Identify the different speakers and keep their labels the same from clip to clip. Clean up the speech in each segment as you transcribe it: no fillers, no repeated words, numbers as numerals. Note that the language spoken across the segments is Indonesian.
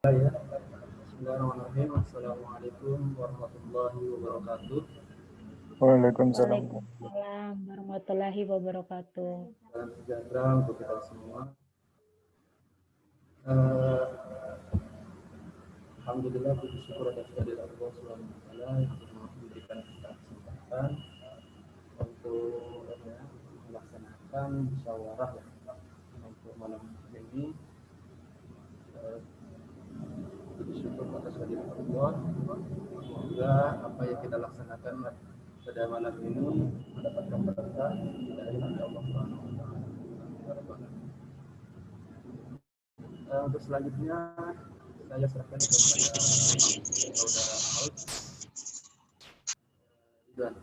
Speaker 1: Ya. Bismillahirrahmanirrahim. Assalamualaikum warahmatullahi wabarakatuh.
Speaker 2: Waalaikumsalam.
Speaker 3: Waalaikumsalam warahmatullahi wabarakatuh.
Speaker 1: Salam sejahtera untuk kita semua. Eh, Alhamdulillah, puji syukur atas kehadirat Allah Subhanahu wa taala yang telah memberikan kita kesempatan untuk melaksanakan musyawarah untuk malam ini. Puji syukur atas kehadirat Allah. Semoga apa yang kita laksanakan pada malam ini mendapatkan berkah dari Allah Subhanahu wa taala. Untuk selanjutnya saya serahkan kepada saudara Aus Ridwan.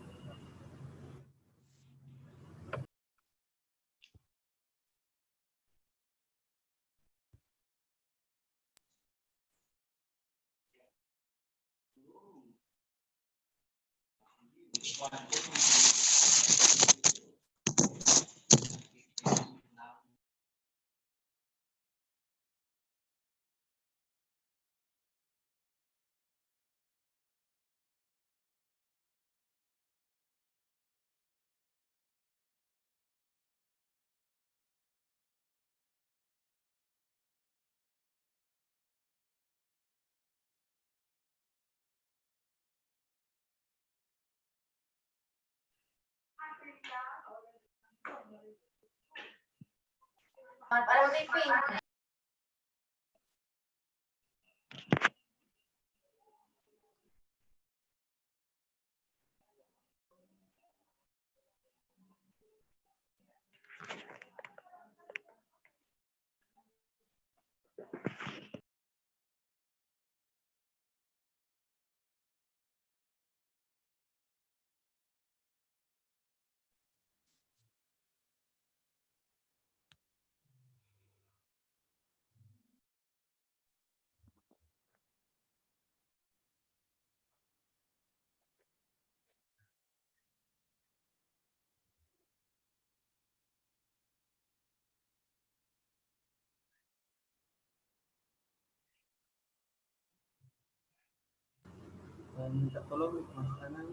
Speaker 1: Minta tolong Mas Anan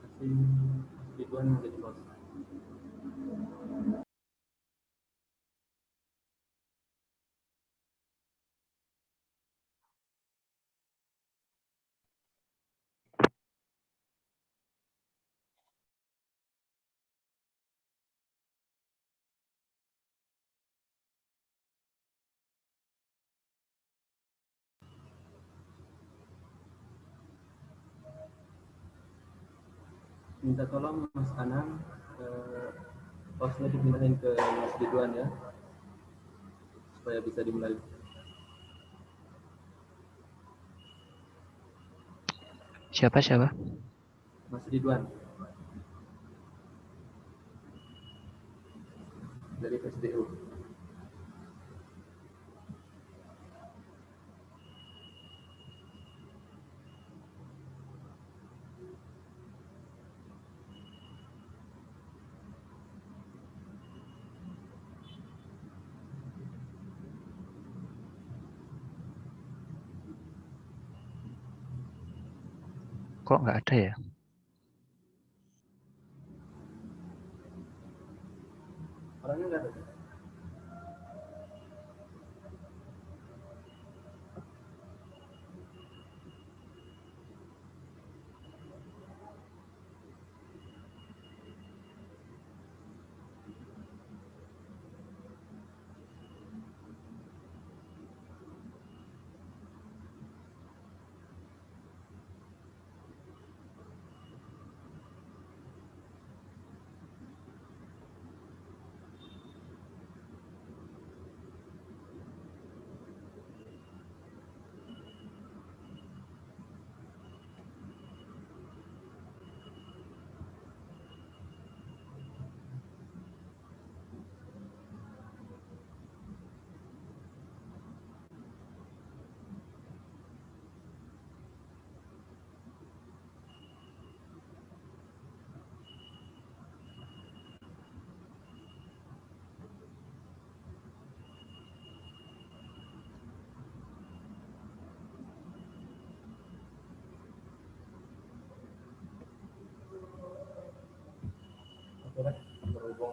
Speaker 1: kasih Mas Ridwan menjadi host. Minta tolong Mas Anan hostnya dipindahin ke Mas Ridwan ya, supaya bisa dimulai.
Speaker 4: Siapa?
Speaker 1: Mas Ridwan dari SDU.
Speaker 4: Kok nggak ada ya?
Speaker 1: Orangnya nggak ada.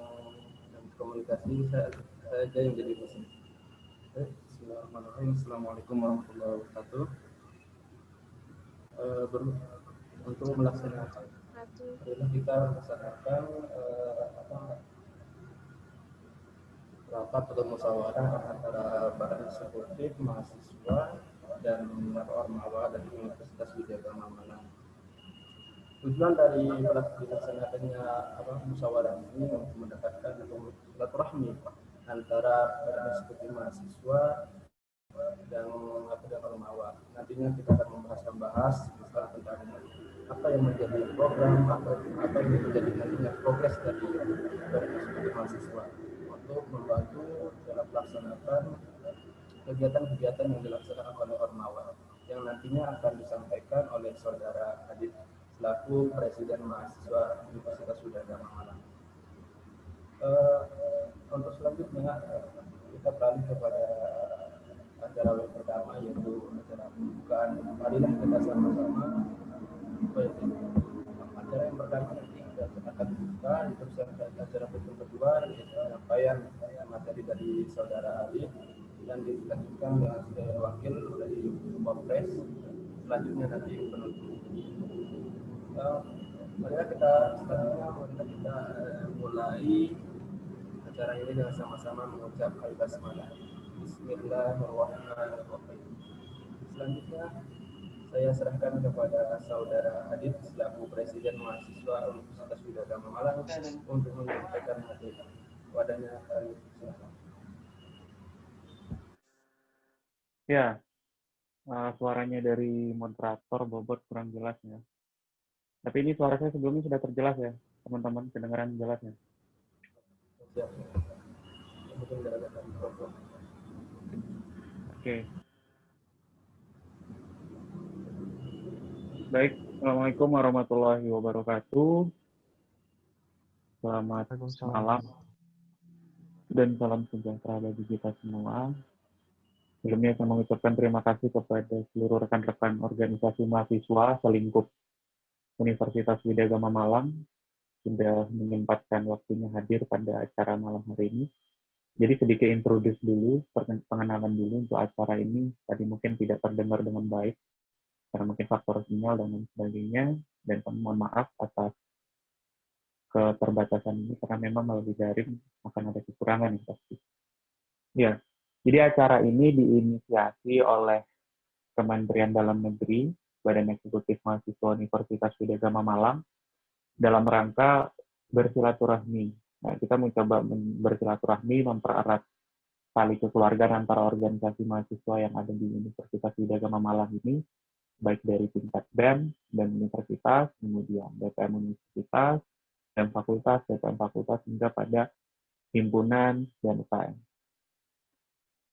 Speaker 1: ngomong dan komunikasi, saya aja yang jadi dosen. Bismillahirrahmanirrahim. Assalamualaikum warahmatullahi wabarakatuh. Untuk melaksanakan adalah kita melaksanakan rapat atau musyawarah antara badan eksekutif mahasiswa dan ormawa dari Universitas Widyagama Malang. Tujuan dari dilaksanakannya musyawarah ini untuk mendekatkan atau silaturahmi antara badan eksekutif mahasiswa dan ormawa. Nantinya kita akan membahas tentang apa yang menjadi program atau apa yang menjadi nantinya progres dari badan eksekutif mahasiswa untuk membantu dalam melaksanakan kegiatan-kegiatan yang dilaksanakan oleh ormawa yang nantinya akan disampaikan oleh saudara Adit selaku Presiden Mahasiswa Universitas Widyagama Malang. Untuk selanjutnya kita beralih kepada acara yang pertama, yaitu acara pembukaan. Marilah kita sama-sama acara yang pertama nanti kita akan buka, itu acara kedua yaitu penyampaian materi dari saudara Ali dan dilanjutkan dengan wakil dari Wapres, selanjutnya nanti penutup. Marilah kita mulai acara ini dengan sama-sama mengucap al-basmalah. Bismillahirrahmanirrahim. Selanjutnya saya serahkan kepada saudara Adit selaku Presiden Mahasiswa Universitas Widyagama Malang untuk menyampaikan materi. Wadahnya kami silakan.
Speaker 5: Ya, suaranya dari moderator Bobot kurang jelas ya. Tapi ini suara saya sebelumnya sudah terjelas ya, teman-teman, kedengaran jelas ya.
Speaker 1: Siap. Mungkin ada mikrofon.
Speaker 5: Oke. Baik, Assalamualaikum warahmatullahi wabarakatuh. Selamat malam dan salam sejahtera bagi kita semua. Sebelumnya saya mengucapkan terima kasih kepada seluruh rekan-rekan organisasi mahasiswa selingkup Universitas Widyagama Malang sudah menyempatkan waktunya hadir pada acara malam hari ini. Jadi sedikit introduce dulu, pengenalan dulu untuk acara ini. Tadi mungkin tidak terdengar dengan baik, karena mungkin faktor sinyal dan lain sebagainya. Dan mohon maaf atas keterbatasan ini, karena memang melalui daring akan ada kekurangan yang pasti. Ya, jadi acara ini diinisiasi oleh Kementerian Dalam Negeri, Badan Eksekutif Mahasiswa Universitas Widyagama Malang, dalam rangka bersilaturahmi. Nah, kita mencoba bersilaturahmi, mempererat tali kekeluargaan antara organisasi mahasiswa yang ada di Universitas Widyagama Malang ini, baik dari tingkat BEM dan universitas, kemudian BPM universitas, BEM fakultas, BPM fakultas, hingga pada himpunan dan UKM.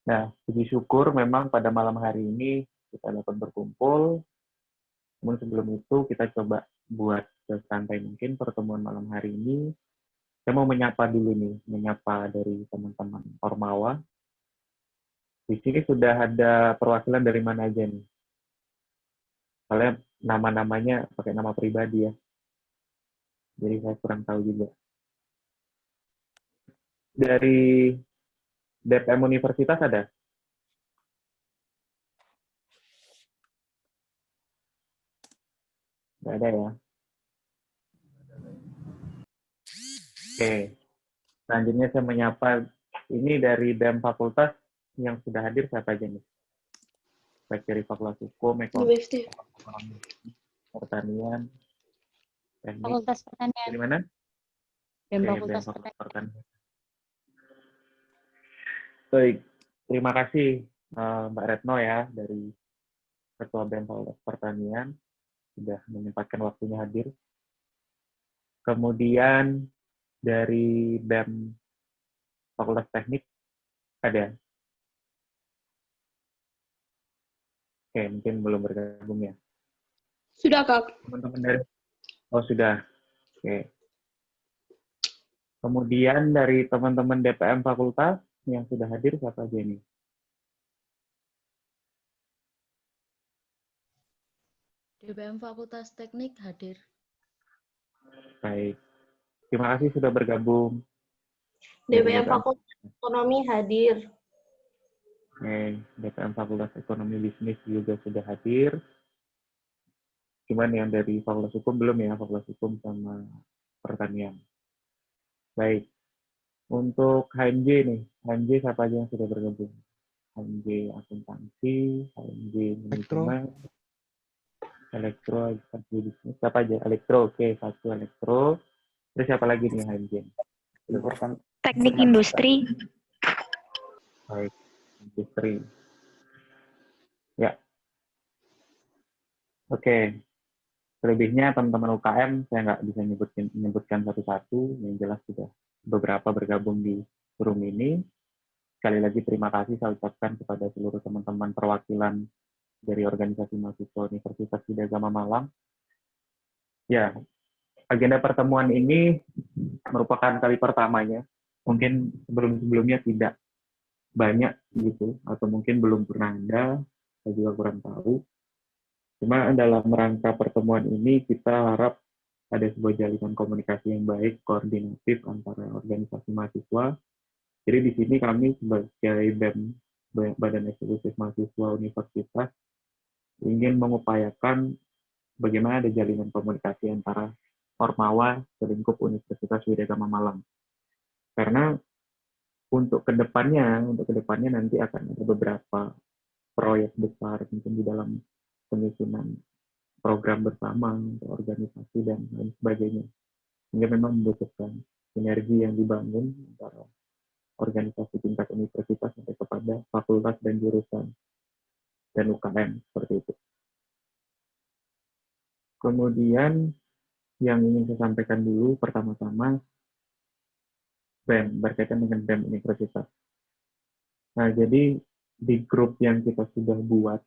Speaker 5: Nah, puji syukur memang pada malam hari ini kita dapat berkumpul. Namun sebelum itu kita coba buat sesantai mungkin pertemuan malam hari ini. Saya mau menyapa dulu nih, menyapa dari teman-teman Ormawa. Di sini sudah ada perwakilan dari mana aja nih? Soalnya nama-namanya pakai nama pribadi ya. Jadi saya kurang tahu juga. Dari DPM Universitas ada? Nggak ada ya? Oke. Selanjutnya saya menyapa ini dari BEM Fakultas yang sudah hadir siapa aja nih? Baik dari Fakultas Hukum, Ekonomi, Pertanian, Teknik.
Speaker 3: Fakultas Pertanian.
Speaker 5: Dari mana?
Speaker 3: BEM
Speaker 5: Oke,
Speaker 3: Fakultas
Speaker 5: BEM
Speaker 3: Pertanian.
Speaker 5: Pertanian. Baik, terima kasih Mbak Retno ya dari Ketua BEM Fakultas Pertanian sudah menyempatkan waktunya hadir. Kemudian dari BEM Fakultas Teknik ada? Oke, mungkin belum bergabung ya.
Speaker 6: Sudah, Kak.
Speaker 5: Teman-teman dari oh sudah. Oke. Kemudian dari teman-teman DPM Fakultas yang sudah hadir siapa aja nih?
Speaker 6: DPM Fakultas Teknik hadir.
Speaker 5: Baik. Terima kasih sudah bergabung.
Speaker 6: DPM Fakultas Ekonomi hadir.
Speaker 5: Oke, DPM Fakultas Ekonomi Bisnis juga sudah hadir. Cuman yang dari Fakultas Hukum belum ya, Fakultas Hukum sama Pertanian. Baik, untuk HMJ nih, HMJ siapa aja yang sudah bergabung? HMJ Akuntansi, HMJ Manajemen, Elektro, Akuntansi Bisnis, siapa aja? Elektro, oke, satu Elektro. Terus siapa lagi nih HMJ?
Speaker 3: Teknik industri.
Speaker 5: Baik, industri. Ya, oke. Selebihnya teman-teman UKM saya nggak bisa menyebutkan satu-satu, yang jelas sudah beberapa bergabung di forum ini. Sekali lagi terima kasih saya ucapkan kepada seluruh teman-teman perwakilan dari organisasi mahasiswa Universitas Widya Gama Malang. Ya, agenda pertemuan ini merupakan kali pertamanya. Mungkin sebelum-sebelumnya tidak banyak gitu, atau mungkin belum pernah ada, saya juga kurang tahu. Cuma dalam rangka pertemuan ini kita harap ada sebuah jalinan komunikasi yang baik, koordinatif antara organisasi mahasiswa. Jadi di sini kami sebagai BEM, Badan Eksekutif Mahasiswa Universitas, ingin mengupayakan bagaimana ada jalinan komunikasi antara Ormawa ke lingkup Universitas Widya Gama Malang. Karena untuk kedepannya nanti akan ada beberapa proyek besar mungkin di dalam penyusunan program bersama, organisasi, dan lain sebagainya. Sehingga memang membutuhkan sinergi yang dibangun antara organisasi tingkat universitas sampai kepada fakultas dan jurusan dan UKM, seperti itu. Kemudian yang ingin saya sampaikan dulu pertama-tama BEM, berkaitan dengan BEM universitas. Nah, jadi di grup yang kita sudah buat,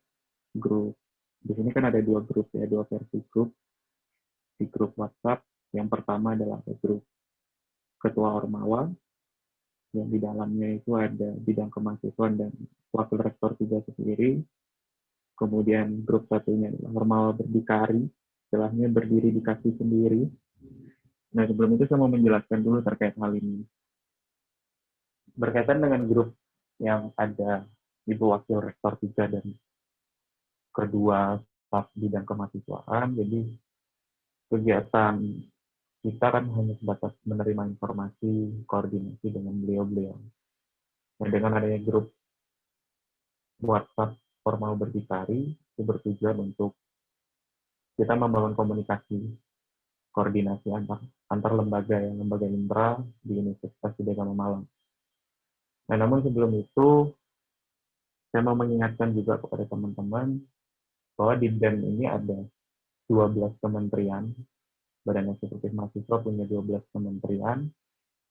Speaker 5: grup di sini kan ada dua grup ya, dua versi grup. Di grup WhatsApp, yang pertama adalah grup Ketua Ormawa, yang di dalamnya itu ada bidang kemahasiswaan dan wakil rektor juga sendiri. Kemudian grup satunya adalah Ormawa Berdikari, istilahnya berdiri di kaki sendiri. Nah, sebelum itu saya mau menjelaskan dulu terkait hal ini. Berkaitan dengan grup yang ada Ibu Wakil Rektor 3 dan kedua staf bidang kemahasiswaan, jadi kegiatan kita kan hanya sebatas menerima informasi, koordinasi dengan beliau-beliau. Dan dengan adanya grup WhatsApp Formal Berdikari, itu bertujuan untuk kita membangun komunikasi, koordinasi antar lembaga, yang lembaga intra di Universitas Widya Gama Malang. Nah, namun sebelum itu, saya mau mengingatkan juga kepada teman-teman bahwa di BEM ini ada 12 kementerian. Badan Eksekutif Mahasiswa punya 12 kementerian,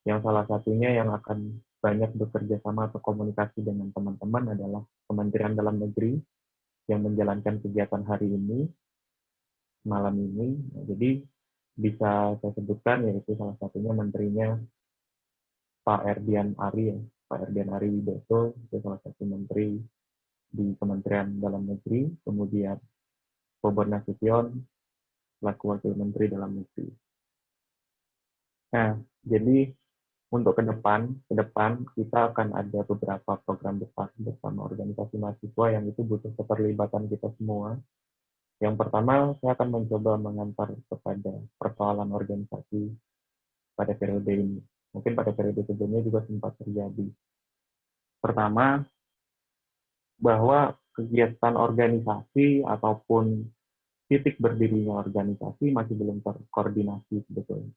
Speaker 5: yang salah satunya yang akan banyak bekerja sama atau komunikasi dengan teman-teman adalah Kementerian Dalam Negeri yang menjalankan kegiatan hari ini, malam ini. Nah, jadi bisa saya sebutkan, yaitu salah satunya menterinya Pak Erdian Ari, Pak Erdian Ari Widodo, itu salah satu menteri di Kementerian Dalam Negeri, kemudian Bobo Nasution, selaku Wakil Menteri Dalam Negeri. Nah, jadi untuk ke depan kita akan ada beberapa program besar bersama organisasi mahasiswa yang itu butuh keterlibatan kita semua. Yang pertama, saya akan mencoba mengantar kepada persoalan organisasi pada periode ini. Mungkin pada periode sebelumnya juga sempat terjadi. Pertama, bahwa kegiatan organisasi ataupun titik berdirinya organisasi masih belum terkoordinasi sebetulnya.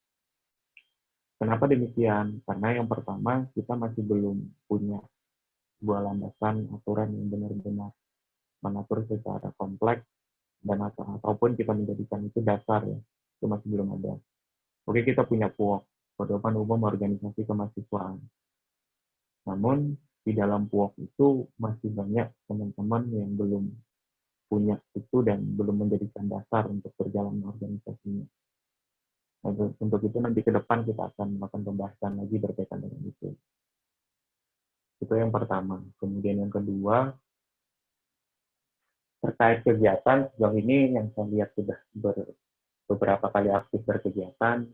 Speaker 5: Kenapa demikian? Karena yang pertama, kita masih belum punya sebuah landasan aturan yang benar-benar mengatur secara kompleks, dan ataupun kita menjadikan itu dasar ya, itu masih belum ada. Oke, kita punya PUOK, Pedoman Umum Organisasi Kemahasiswaan. Namun, di dalam PUOK itu masih banyak teman-teman yang belum punya itu dan belum menjadikan dasar untuk berjalan organisasinya. Nah, untuk itu nanti ke depan kita akan melakukan pembahasan lagi berkaitan dengan itu. Itu yang pertama. Kemudian yang kedua, terkait kegiatan, sejauh ini yang saya lihat sudah beberapa kali aktif berkegiatan,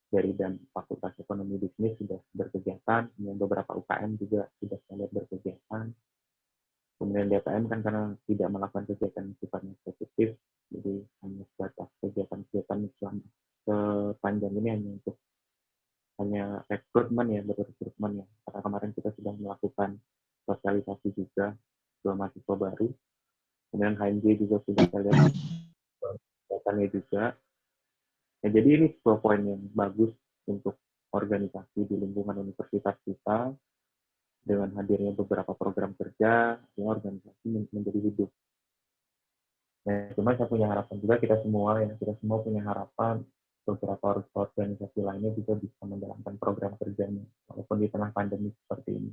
Speaker 5: dari dan Fakultas Ekonomi Bisnis sudah berkegiatan, kemudian beberapa UKM juga sudah saya lihat berkegiatan. Kemudian DPM kan karena tidak melakukan kegiatan yang sifatnya spesifik, jadi hanya sebatas kegiatan-kegiatan selama sepanjang ini hanya rekrutmen ya, berrekrutmen ya. Karena kemarin kita sudah melakukan sosialisasi juga ke mahasiswa baru. Kemudian HMJ juga sudah saya lihat kegiatannya juga. Ya, jadi ini sebuah poin yang bagus untuk organisasi di lingkungan universitas kita, dengan hadirnya beberapa program kerja, yang organisasi menjadi hidup. Nah, cuma saya punya harapan juga, kita semua punya harapan beberapa organisasi lainnya juga bisa menjalankan program kerjanya, walaupun di tengah pandemi seperti ini.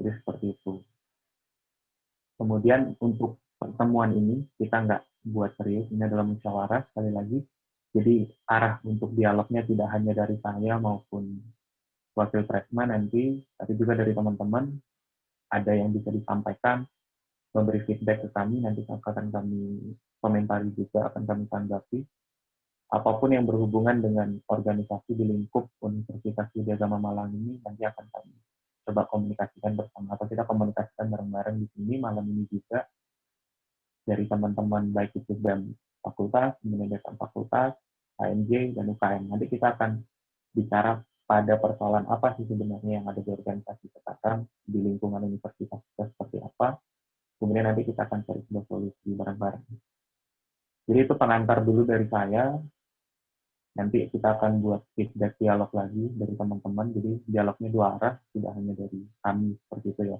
Speaker 5: Jadi seperti itu. Kemudian untuk pertemuan ini, kita nggak buat serius, ini adalah musyawarah, sekali lagi. Jadi arah untuk dialognya tidak hanya dari saya maupun wakil presma nanti, tapi juga dari teman-teman, ada yang bisa disampaikan, memberi feedback ke kami, nanti akan kami komentari juga, akan kami tanggapi. Apapun yang berhubungan dengan organisasi di lingkup Universitas Widya Agama Malang ini, nanti akan kami coba komunikasikan bersama, atau kita komunikasikan bareng-bareng di sini malam ini juga, dari teman-teman baik itu BEM fakultas, kemudian dekan fakultas, HMJ, dan UKM. Nanti kita akan bicara pada persoalan apa sih sebenarnya yang ada di organisasi kesehatan di lingkungan universitas kita seperti apa. Kemudian nanti kita akan cari sebuah solusi bareng-bareng. Jadi itu pengantar dulu dari saya. Nanti kita akan buat feedback dialog lagi dari teman-teman. Jadi dialognya dua arah, tidak hanya dari kami seperti itu ya.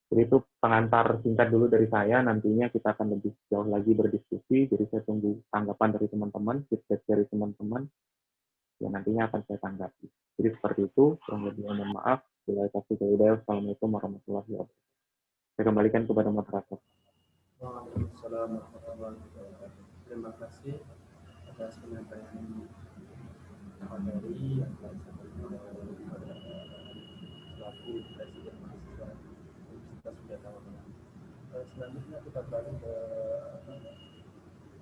Speaker 5: Jadi itu pengantar singkat dulu dari saya. Nantinya kita akan lebih jauh lagi berdiskusi. Jadi saya tunggu tanggapan dari teman-teman, feedback dari teman-teman. Yang nantinya akan saya tanggapi. Jadi seperti itu. Kurang lebih mohon maaf. Assalamualaikum warahmatullahi wabarakatuh. Saya kembalikan kepada moderator.
Speaker 1: Waalaikumsalam warahmatullahi wabarakatuh. Terima kasih atas penyampaian materi yang telah disampaikan oleh selaku Presiden Mahasiswa Universitas Widya Agama Malang. Selanjutnya kita beralih ke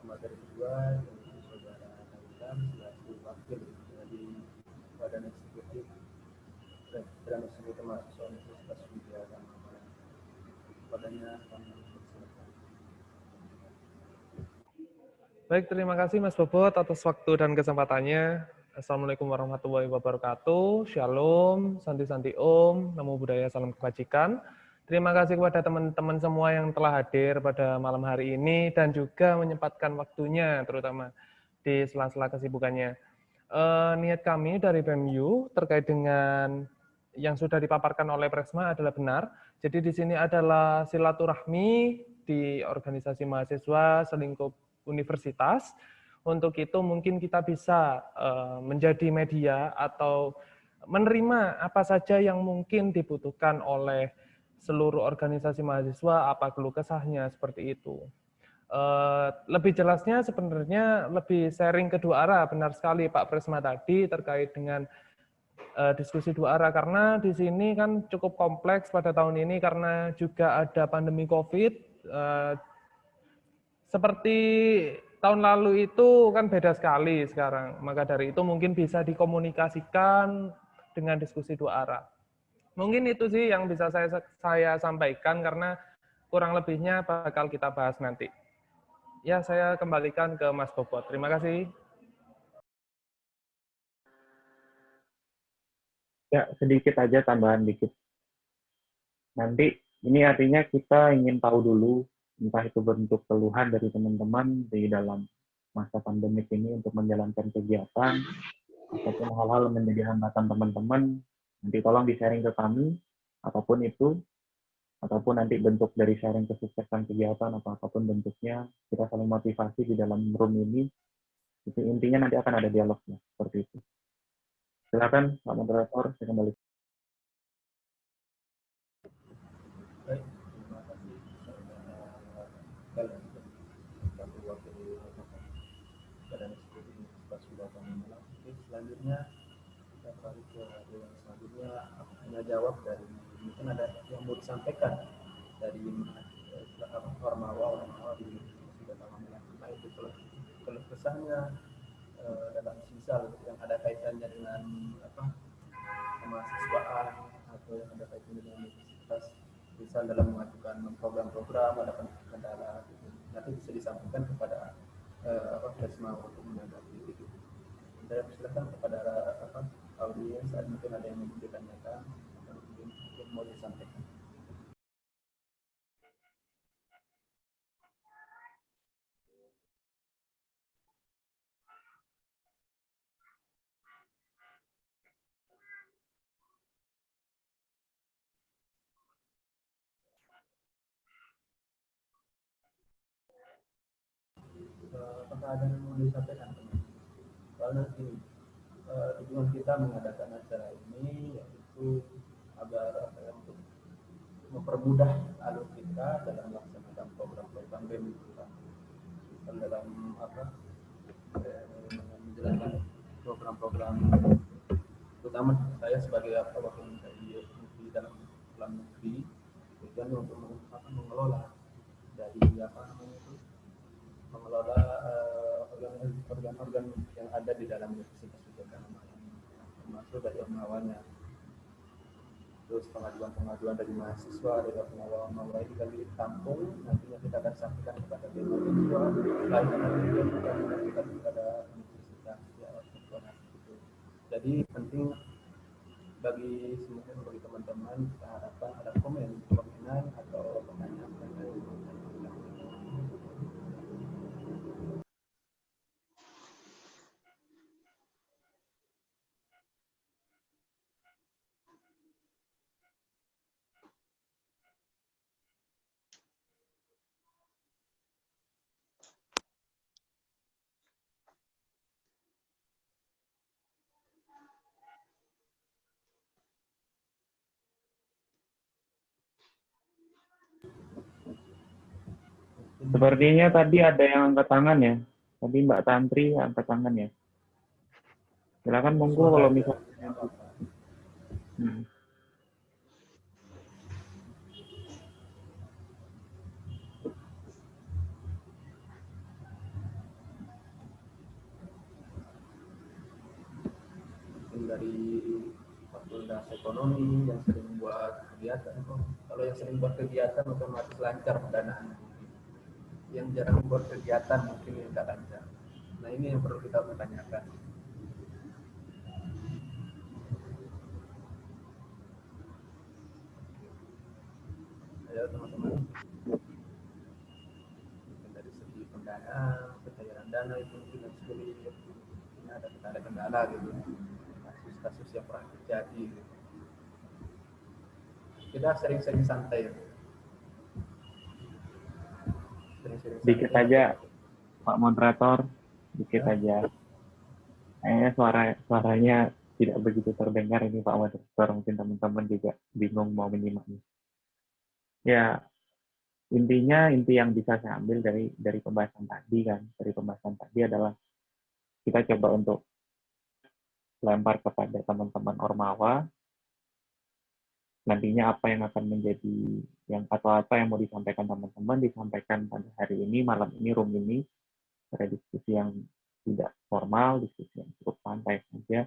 Speaker 1: materi kedua, yaitu saudara Kaitan selaku wakil dari Badan Eksekutif Badan Eksekutif Mahasiswa Universitas Widya Agama Malang. Padanya kami persilakan.
Speaker 7: Baik, terima kasih Mas Bobot atas waktu dan kesempatannya. Assalamualaikum warahmatullahi wabarakatuh. Shalom, santi-santi om, namo buddhaya, salam kebajikan. Terima kasih kepada teman-teman semua yang telah hadir pada malam hari ini dan juga menyempatkan waktunya, terutama di sela-sela kesibukannya. Niat kami dari BEMU terkait dengan yang sudah dipaparkan oleh Presma adalah benar. Jadi di sini adalah silaturahmi di organisasi mahasiswa selingkup universitas. Untuk itu mungkin kita bisa menjadi media atau menerima apa saja yang mungkin dibutuhkan oleh seluruh organisasi mahasiswa, apa keluh kesahnya, seperti itu. Lebih jelasnya sebenarnya lebih sharing kedua arah, benar sekali Pak Presma tadi terkait dengan diskusi dua arah, karena di sini kan cukup kompleks pada tahun ini karena juga ada pandemi COVID. Seperti tahun lalu itu kan beda sekali sekarang, maka dari itu mungkin bisa dikomunikasikan dengan diskusi dua arah. Mungkin itu sih yang bisa saya sampaikan, karena kurang lebihnya bakal kita bahas nanti. Ya, saya kembalikan ke Mas Bobot. Terima kasih.
Speaker 5: Ya, sedikit aja tambahan dikit. Nanti ini artinya kita ingin tahu dulu, entah itu bentuk keluhan dari teman-teman di dalam masa pandemik ini untuk menjalankan kegiatan, ataupun hal-hal yang menjadi hambatan teman-teman, nanti tolong di-sharing ke kami, apapun itu, ataupun nanti bentuk dari sharing kesuksesan kegiatan, atau apapun bentuknya, kita saling motivasi di dalam room ini. Itu intinya nanti akan ada dialognya, seperti itu. Silakan, Pak Moderator, saya kembali.
Speaker 1: Baik, terima kasih saudara selaku wakil Badan Eksekutif Universitas Widya Agama Malang. Oke, selanjutnya kita beralih ke yang selanjutnya, hanya jawab dari mungkin ada yang mau disampaikan dari Ormawa di Universitas Widya Agama Malang, baik itu keluh kesahnya dalam misal yang ada kaitannya dengan kemahasiswaan atau yang ada kaitannya dengan universitas, misal dalam mengajukan program-program ada kendala gitu. Nanti bisa disampaikan kepada Kesma untuk menanggapi gitu. Saya persilakan kepada audiens saat mungkin ada yang mau ditanyakan atau mungkin mau disampaikan. Apakah ada yang mau disampaikan? Soalnya tujuan kita mengadakan acara ini yaitu agar untuk mempermudah alur kita dalam melaksanakan program-program BEM kita dalam menjalankan program-program, terutama saya sebagai wakil menteri di dalam negeri, tujuannya untuk mengelola dari mengelola organ-organ yang ada di dalam Universitas Udayana, termasuk dari ormawannya, terus pengaduan-pengaduan dari mahasiswa, dari pengawal-pengawal ini kami tampung, nantinya kita akan sampaikan kepada mahasiswa, lain nanti kita sampaikan kepada universitas ya, gitu. Jadi penting bagi teman-teman, kita harapkan ada komenan atau pertanyaan.
Speaker 5: Sepertinya tadi ada yang angkat tangan ya. Tadi Mbak Tantri angkat tangan ya. Silakan monggo kalau misalnya.
Speaker 1: Dari Fakultas Ekonomi yang sering buat kegiatan, kalau yang sering buat kegiatan otomatis lancar pendanaan. Yang jarang buat kegiatan mungkin yang tidak lancar. Nah ini yang perlu kita pertanyakan. Ayo teman-teman, dari segi pendanaan, pencairan dana itu mungkin harus sulit. Ini ada kendala gitu. Kasus yang pernah terjadi gitu. Kita sering-sering santai.
Speaker 5: Dikit aja Pak Moderator, dikit aja. Suaranya tidak begitu terdengar ini Pak Moderator, mungkin teman-teman juga bingung mau menyimaknya. Ya, inti yang bisa saya ambil dari pembahasan tadi kan, dari pembahasan tadi adalah kita coba untuk lempar kepada teman-teman Ormawa, nantinya apa yang akan menjadi atau apa yang mau disampaikan teman-teman disampaikan pada hari ini, malam ini, room ini, pada diskusi yang tidak formal, diskusi yang cukup santai saja.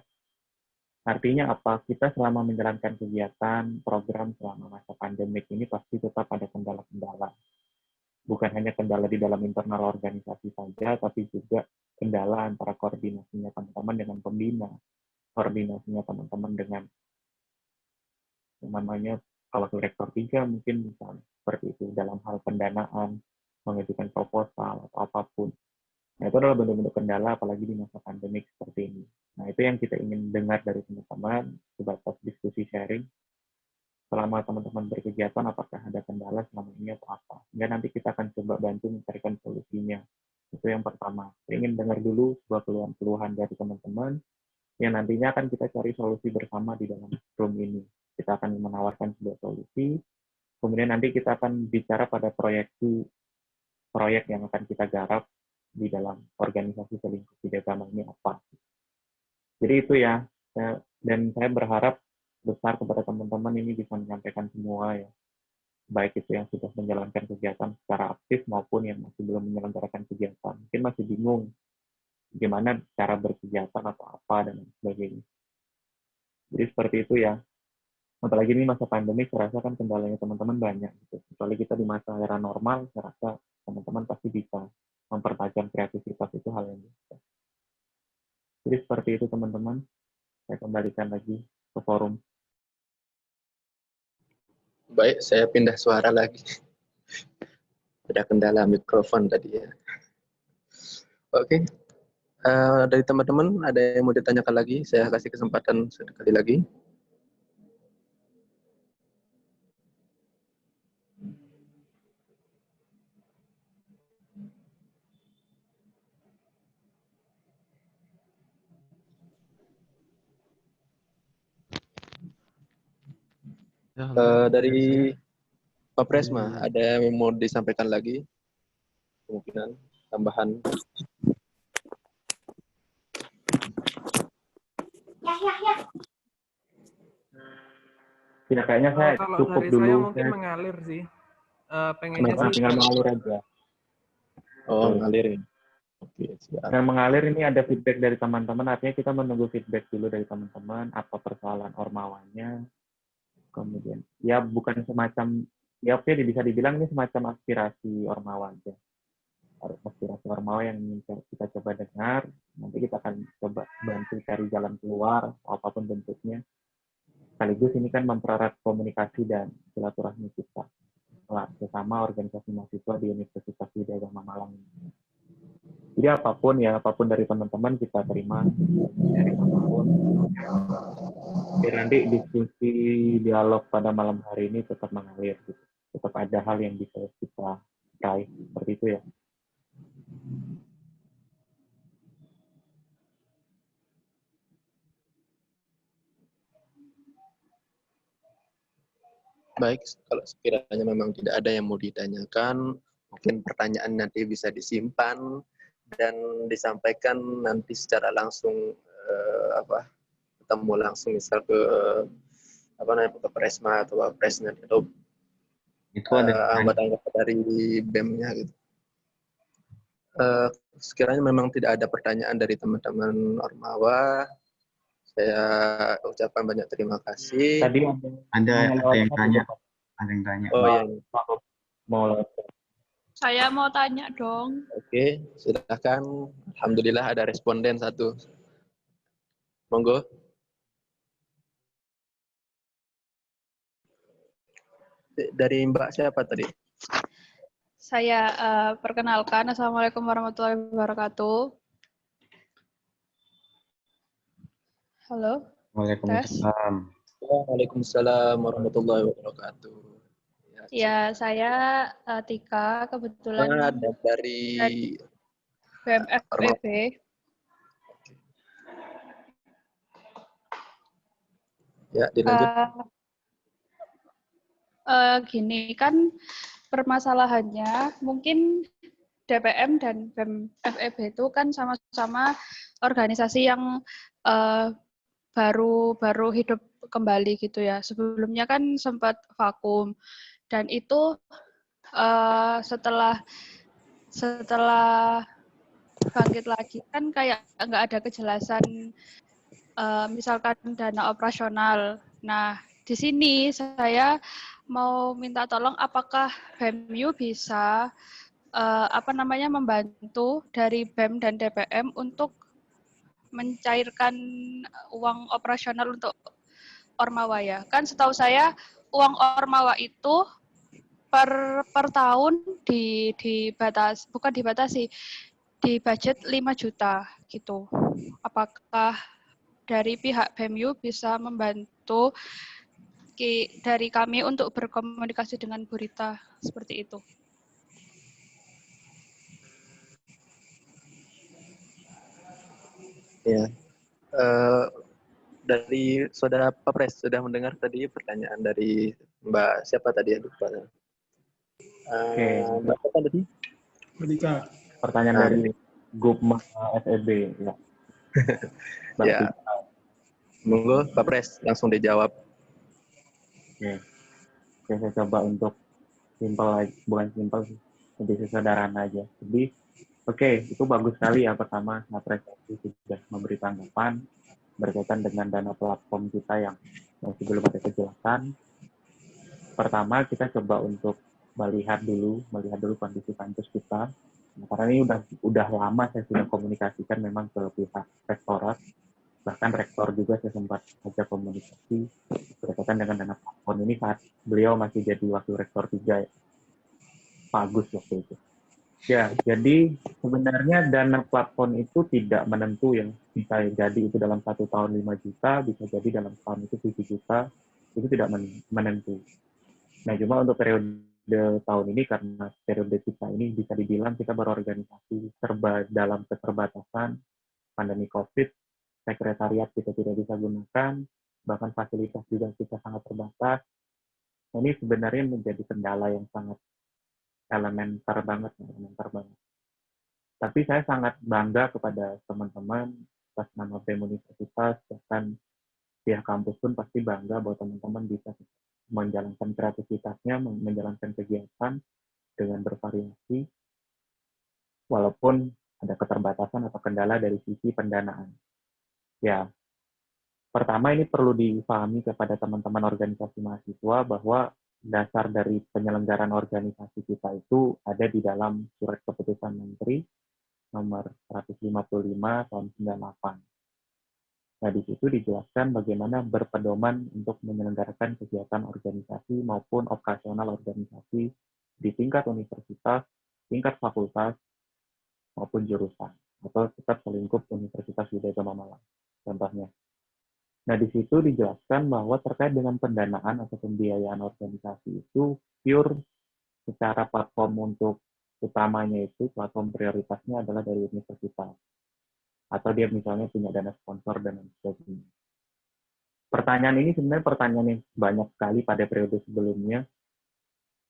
Speaker 5: Artinya apa? Kita selama menjalankan kegiatan, program selama masa pandemik ini pasti tetap ada kendala-kendala. Bukan hanya kendala di dalam internal organisasi saja, tapi juga kendala antara koordinasinya teman-teman dengan pembina, koordinasinya teman-teman dengan namanya wakil rektor 3 mungkin misalnya seperti itu dalam hal pendanaan, mengajukan proposal atau apapun. Nah, itu adalah bentuk-bentuk kendala apalagi di masa pandemik seperti ini. Nah, itu yang kita ingin dengar dari teman-teman, sebatas diskusi sharing. Selama teman-teman berkegiatan, apakah ada kendala selama ini atau apa. Sehingga nanti kita akan coba bantu mencarikan solusinya. Itu yang pertama. Saya ingin dengar dulu sebuah keluhan-keluhan dari teman-teman, yang nantinya akan kita cari solusi bersama di dalam room ini. Kita akan menawarkan sebuah solusi, kemudian nanti kita akan bicara pada proyeksi proyek yang akan kita garap di dalam organisasi selingkuh kerjasama ini apa. Jadi itu ya, dan saya berharap besar kepada teman-teman ini bisa menyampaikan semua ya, baik itu yang sudah menjalankan kegiatan secara aktif maupun yang masih belum menyelenggarakan kegiatan. Mungkin masih bingung gimana cara berkegiatan atau apa dan sebagainya. Jadi seperti itu ya. Apalagi ini masa pandemi, saya rasa kan kendalanya teman-teman banyak gitu. Kecuali kita di masa era normal, saya rasa teman-teman pasti bisa mempertajam kreativitas, itu hal yang bisa. Jadi seperti itu teman-teman. Saya kembalikan lagi ke forum.
Speaker 8: Baik, saya pindah suara lagi. Ada kendala mikrofon tadi ya. Oke. Dari teman-teman ada yang mau ditanyakan lagi? Saya kasih kesempatan sekali lagi. Dari Pak Presma, ada yang mau disampaikan lagi? Kemungkinan tambahan.
Speaker 5: Tidak, kayaknya saya
Speaker 7: Kalau
Speaker 5: cukup
Speaker 7: dari
Speaker 5: dulu.
Speaker 7: saya mungkin mengalir sih. Pengennya sih
Speaker 5: Tinggal mengalir aja.
Speaker 8: Oh, mengalir ya. Oke, siap.
Speaker 5: Yang mengalir ini ada feedback dari teman-teman, artinya kita menunggu feedback dulu dari teman-teman, apa persoalan ormawanya, kemudian ya bukan semacam, ya oke bisa dibilang ini semacam aspirasi ormawa aja. Aspirasi ormawa yang ingin kita coba dengar, nanti kita akan coba bantu cari jalan keluar, apapun bentuknya. Sekaligus ini kan mempererat komunikasi dan silaturahmi kita bersama organisasi mahasiswa di Universitas Widya Gama Malang. Jadi apapun dari teman-teman kita terima dari apapun. Biar nanti diskusi dialog pada malam hari ini tetap mengalir, gitu. Tetap ada hal yang bisa kita raih, seperti itu ya.
Speaker 8: Baik, kalau sekiranya memang tidak ada yang mau ditanyakan, mungkin pertanyaan nanti bisa disimpan dan disampaikan nanti secara langsung ketemu langsung misal ke ke Presma atau Presnya atau anggota dari BEM-nya gitu. Sekiranya memang tidak ada pertanyaan dari teman-teman Ormawa, saya ucapkan banyak terima kasih.
Speaker 5: Tadi
Speaker 9: ada yang tanya.
Speaker 8: Oh iya.
Speaker 5: Mau
Speaker 3: Saya mau tanya dong.
Speaker 8: Oke, silakan. Alhamdulillah ada responden satu. Monggo. Dari Mbak siapa tadi?
Speaker 3: Saya perkenalkan. Assalamualaikum warahmatullahi wabarakatuh. Halo.
Speaker 9: Waalaikumsalam.
Speaker 8: Waalaikumsalam warahmatullahi wabarakatuh.
Speaker 3: Ya, saya Tika, kebetulan
Speaker 8: Ada dari
Speaker 3: BEM FEB.
Speaker 8: Ya, dilanjut.
Speaker 3: Gini kan permasalahannya mungkin DPM dan BEM FEB itu kan sama-sama organisasi yang baru hidup kembali gitu ya. Sebelumnya kan sempat vakum dan itu setelah bangkit lagi kan kayak nggak ada kejelasan misalkan dana operasional. Nah, di sini saya mau minta tolong apakah BEMU bisa membantu dari BEM dan DPM untuk mencairkan uang operasional untuk Ormawa ya. Kan setahu saya uang Ormawa itu per tahun di budget 5 juta gitu. Apakah dari pihak BEMU bisa membantu dari kami untuk berkomunikasi dengan Bu Rita seperti itu?
Speaker 8: Ya, dari saudara Pak Pres sudah mendengar tadi pertanyaan dari Mbak siapa tadi ya lupa. Mbak siapa tadi?
Speaker 5: Pertanyaan dari Gupma FEB ya.
Speaker 8: Ya. Monggo Pak Pres langsung dijawab.
Speaker 5: Oke, saya coba untuk bukan simpel sih, lebih sederhana aja. Jadi Oke, itu bagus sekali ya. Pertama, Napres sudah memberi tanggapan berkaitan dengan dana platform kita yang masih belum ada kejelasan. Pertama, kita coba untuk melihat dulu kondisi kampus kita. Nah, karena ini udah lama saya sudah komunikasikan memang ke pihak rektorat, bahkan rektor juga saya sempat ajak komunikasi berkaitan dengan dana platform ini saat beliau masih jadi wakil rektor 3 ya. Pak Agus waktu itu. Ya, jadi sebenarnya dana platform itu tidak menentu yang bisa jadi itu dalam 1 tahun 5 juta, bisa jadi dalam tahun itu 7 juta, itu tidak menentu. Nah, cuma untuk periode tahun ini, karena periode kita ini bisa dibilang kita berorganisasi serba dalam keterbatasan pandemi COVID, sekretariat kita tidak bisa gunakan, bahkan fasilitas juga kita sangat terbatas. Nah, ini sebenarnya menjadi kendala yang sangat elementer banget. Tapi saya sangat bangga kepada teman-teman atas nama BEM Universitas, bahkan pihak kampus pun pasti bangga bahwa teman-teman bisa menjalankan kreativitasnya, menjalankan kegiatan dengan bervariasi, walaupun ada keterbatasan atau kendala dari sisi pendanaan. Ya, pertama ini perlu dipahami kepada teman-teman organisasi mahasiswa bahwa dasar dari penyelenggaraan organisasi kita itu ada di dalam Surat Keputusan Menteri nomor 155 tahun 98. Nah, di situ dijelaskan bagaimana berpedoman untuk menyelenggarakan kegiatan organisasi maupun operasional organisasi di tingkat universitas, tingkat fakultas, maupun jurusan, atau tetap selingkup Universitas Widya Gama Malang, contohnya. Nah, di situ dijelaskan bahwa terkait dengan pendanaan atau pembiayaan organisasi itu pure secara platform untuk utamanya itu platform prioritasnya adalah dari universitas. Atau dia misalnya punya dana sponsor dan sebagainya. Pertanyaan ini sebenarnya pertanyaan yang banyak sekali pada periode sebelumnya.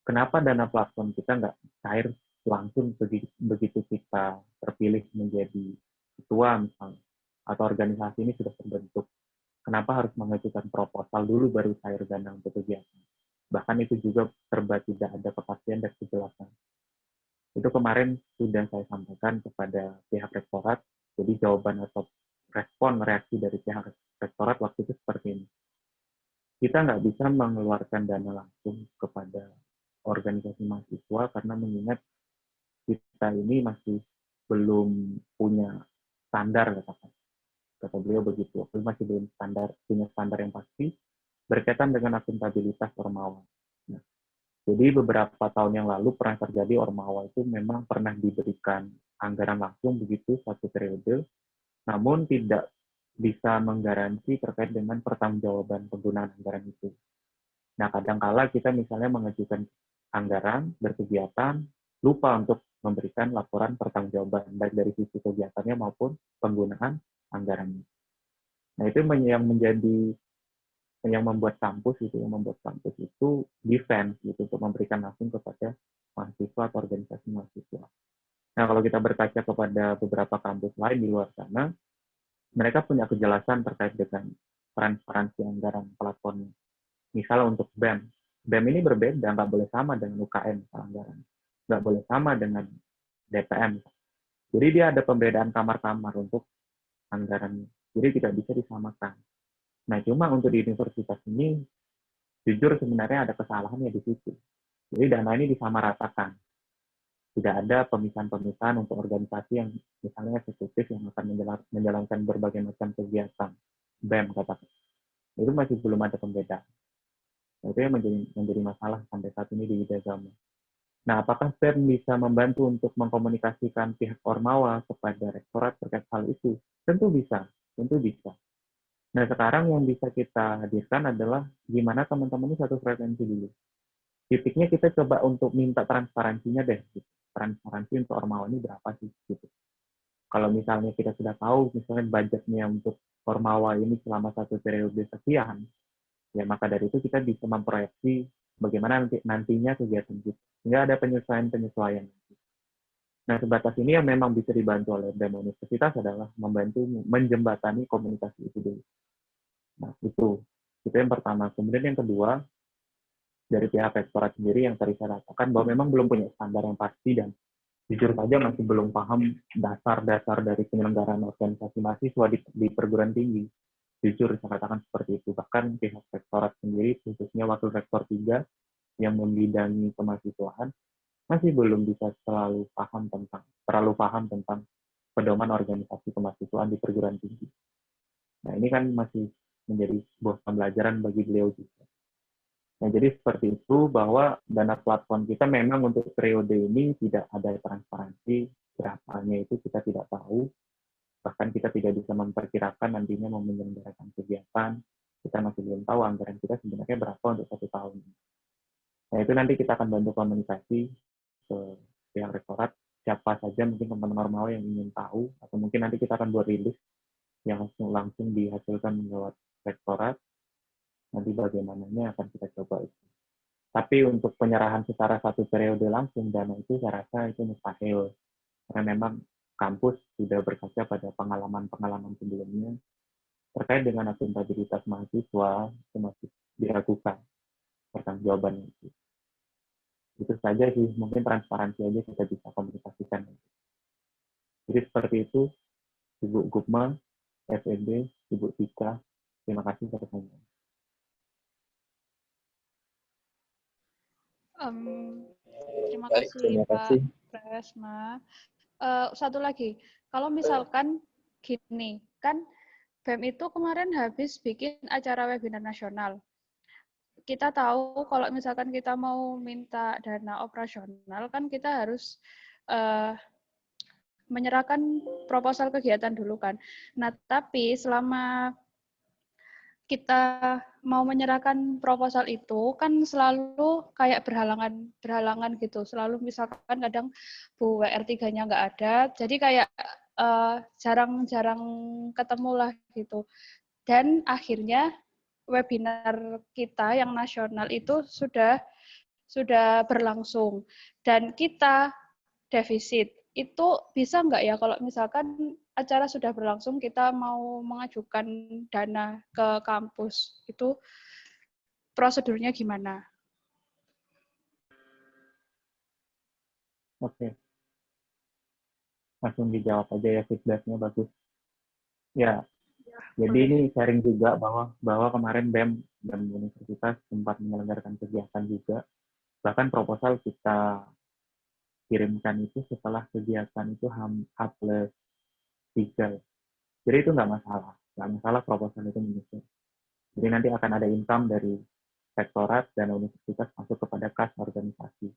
Speaker 5: Kenapa dana platform kita nggak cair langsung begitu kita terpilih menjadi ketua misalnya, atau organisasi ini sudah terbentuk? Kenapa harus mengajukan proposal dulu baru cair dana untuk kegiatan? Bahkan itu juga serba tidak ada kepastian dan kejelasan. Itu kemarin sudah saya sampaikan kepada pihak rektorat, jadi jawaban atau respon reaksi dari pihak rektorat waktu itu seperti ini. Kita nggak bisa mengeluarkan dana langsung kepada organisasi mahasiswa karena mengingat kita ini masih belum punya standar, kata beliau begitu. Masih belum punya standar yang pasti berkaitan dengan akuntabilitas Ormawa. Nah, jadi beberapa tahun yang lalu pernah terjadi Ormawa itu memang pernah diberikan anggaran langsung begitu satu periode, namun tidak bisa menggaransi terkait dengan pertanggungjawaban penggunaan anggaran itu. Nah, kadangkala kita misalnya mengajukan anggaran berkegiatan, lupa untuk memberikan laporan pertanggungjawaban baik dari sisi kegiatannya maupun penggunaan anggarannya. Nah, itu yang membuat kampus itu defense gitu untuk memberikan langsung kepada mahasiswa atau organisasi mahasiswa. Nah, kalau kita berkaca kepada beberapa kampus lain di luar sana, mereka punya kejelasan terkait dengan transparansi anggaran platformnya. Misal untuk BEM ini berbeda, nggak boleh sama dengan UKM anggaran, nggak boleh sama dengan DPM. Jadi dia ada pembedaan kamar-kamar untuk anggarannya. Jadi tidak bisa disamakan. Nah, cuma untuk di universitas ini, jujur sebenarnya ada kesalahannya di situ. Jadi dana ini disamaratakan. Tidak ada pemisahan-pemisahan untuk organisasi yang misalnya eksekutif yang akan menjalankan berbagai macam kegiatan. BEM katakan. Itu masih belum ada pembedaan. Nah, itu yang menjadi masalah sampai saat ini di Widya Gama. Nah, apakah BEM bisa membantu untuk mengkomunikasikan pihak Ormawa kepada rektorat terkait hal itu? Tentu bisa. Nah, sekarang yang bisa kita hadirkan adalah gimana teman-teman ini satu frekuensi dulu. Titiknya kita coba untuk minta transparansinya deh. Gitu. Transparansi untuk Ormawa ini berapa sih? Gitu. Kalau misalnya kita sudah tahu, misalnya budgetnya untuk Ormawa ini selama satu periode sekian, ya maka dari itu kita bisa memproyeksi bagaimana nantinya kegiatan kita. Sehingga ada penyesuaian. Nah, sebatas ini yang memang bisa dibantu oleh BEM Universitas adalah membantu menjembatani komunikasi itu dulu. Nah, itu yang pertama. Kemudian yang kedua, dari pihak rektorat sendiri yang tadi saya katakan bahwa memang belum punya standar yang pasti dan jujur saja masih belum paham dasar-dasar dari penyelenggaraan organisasi mahasiswa di perguruan tinggi. Jujur saya katakan seperti itu. Bahkan pihak rektorat sendiri, khususnya wakil rektor 3 yang membidangi kemahasiswaan, masih belum bisa terlalu paham tentang pedoman organisasi kemahasiswaan di perguruan tinggi. Nah, ini kan masih menjadi sebuah pembelajaran bagi beliau juga. Nah, jadi seperti itu bahwa dana platform kita memang untuk periode ini tidak ada transparansi, berapanya itu kita tidak tahu, bahkan kita tidak bisa memperkirakan nantinya mau menyelenggarakan kegiatan, kita masih belum tahu anggaran kita sebenarnya berapa untuk 1 tahun. Nah, itu nanti kita akan bantu komunikasi ke pihak rektorat, siapa saja mungkin teman-teman normal yang ingin tahu, atau mungkin nanti kita akan buat rilis yang langsung dihasilkan lewat rektorat, nanti bagaimananya akan kita coba itu. Tapi untuk penyerahan secara 1 periode langsung dana itu saya rasa itu mustahil, karena memang kampus sudah berkaca pada pengalaman-pengalaman sebelumnya terkait dengan akuntabilitas mahasiswa itu masih diragukan pertanggungjawaban itu. Itu saja sih, mungkin transparansi aja kita bisa komunikasikan. Jadi seperti itu, Ibu Gupma, FEB, Ibu Tika, terima kasih atas pertanyaan.
Speaker 3: Terima
Speaker 8: Baik,
Speaker 3: kasih
Speaker 8: terima
Speaker 3: Pak
Speaker 8: kasih.
Speaker 3: Presma. Satu lagi, kalau misalkan gini, kan BEM itu kemarin habis bikin acara webinar nasional. Kita tahu kalau misalkan kita mau minta dana operasional, kan kita harus menyerahkan proposal kegiatan dulu kan. Nah, tapi selama kita mau menyerahkan proposal itu kan selalu kayak berhalangan gitu. Selalu misalkan kadang Bu WR3-nya nggak ada, jadi kayak jarang-jarang ketemu lah gitu. Dan akhirnya webinar kita yang nasional itu sudah berlangsung dan kita defisit. Itu bisa nggak ya kalau misalkan acara sudah berlangsung kita mau mengajukan dana ke kampus, itu prosedurnya gimana?
Speaker 5: Oke, langsung dijawab aja ya, feedbacknya bagus. Ya, jadi ini sharing juga bahwa kemarin BEM dan Universitas sempat menyelenggarakan kegiatan juga. Bahkan proposal kita kirimkan itu setelah kegiatan itu H+3. Jadi itu nggak masalah proposal itu menyusun. Jadi nanti akan ada income dari rektorat dan universitas masuk kepada kas organisasi.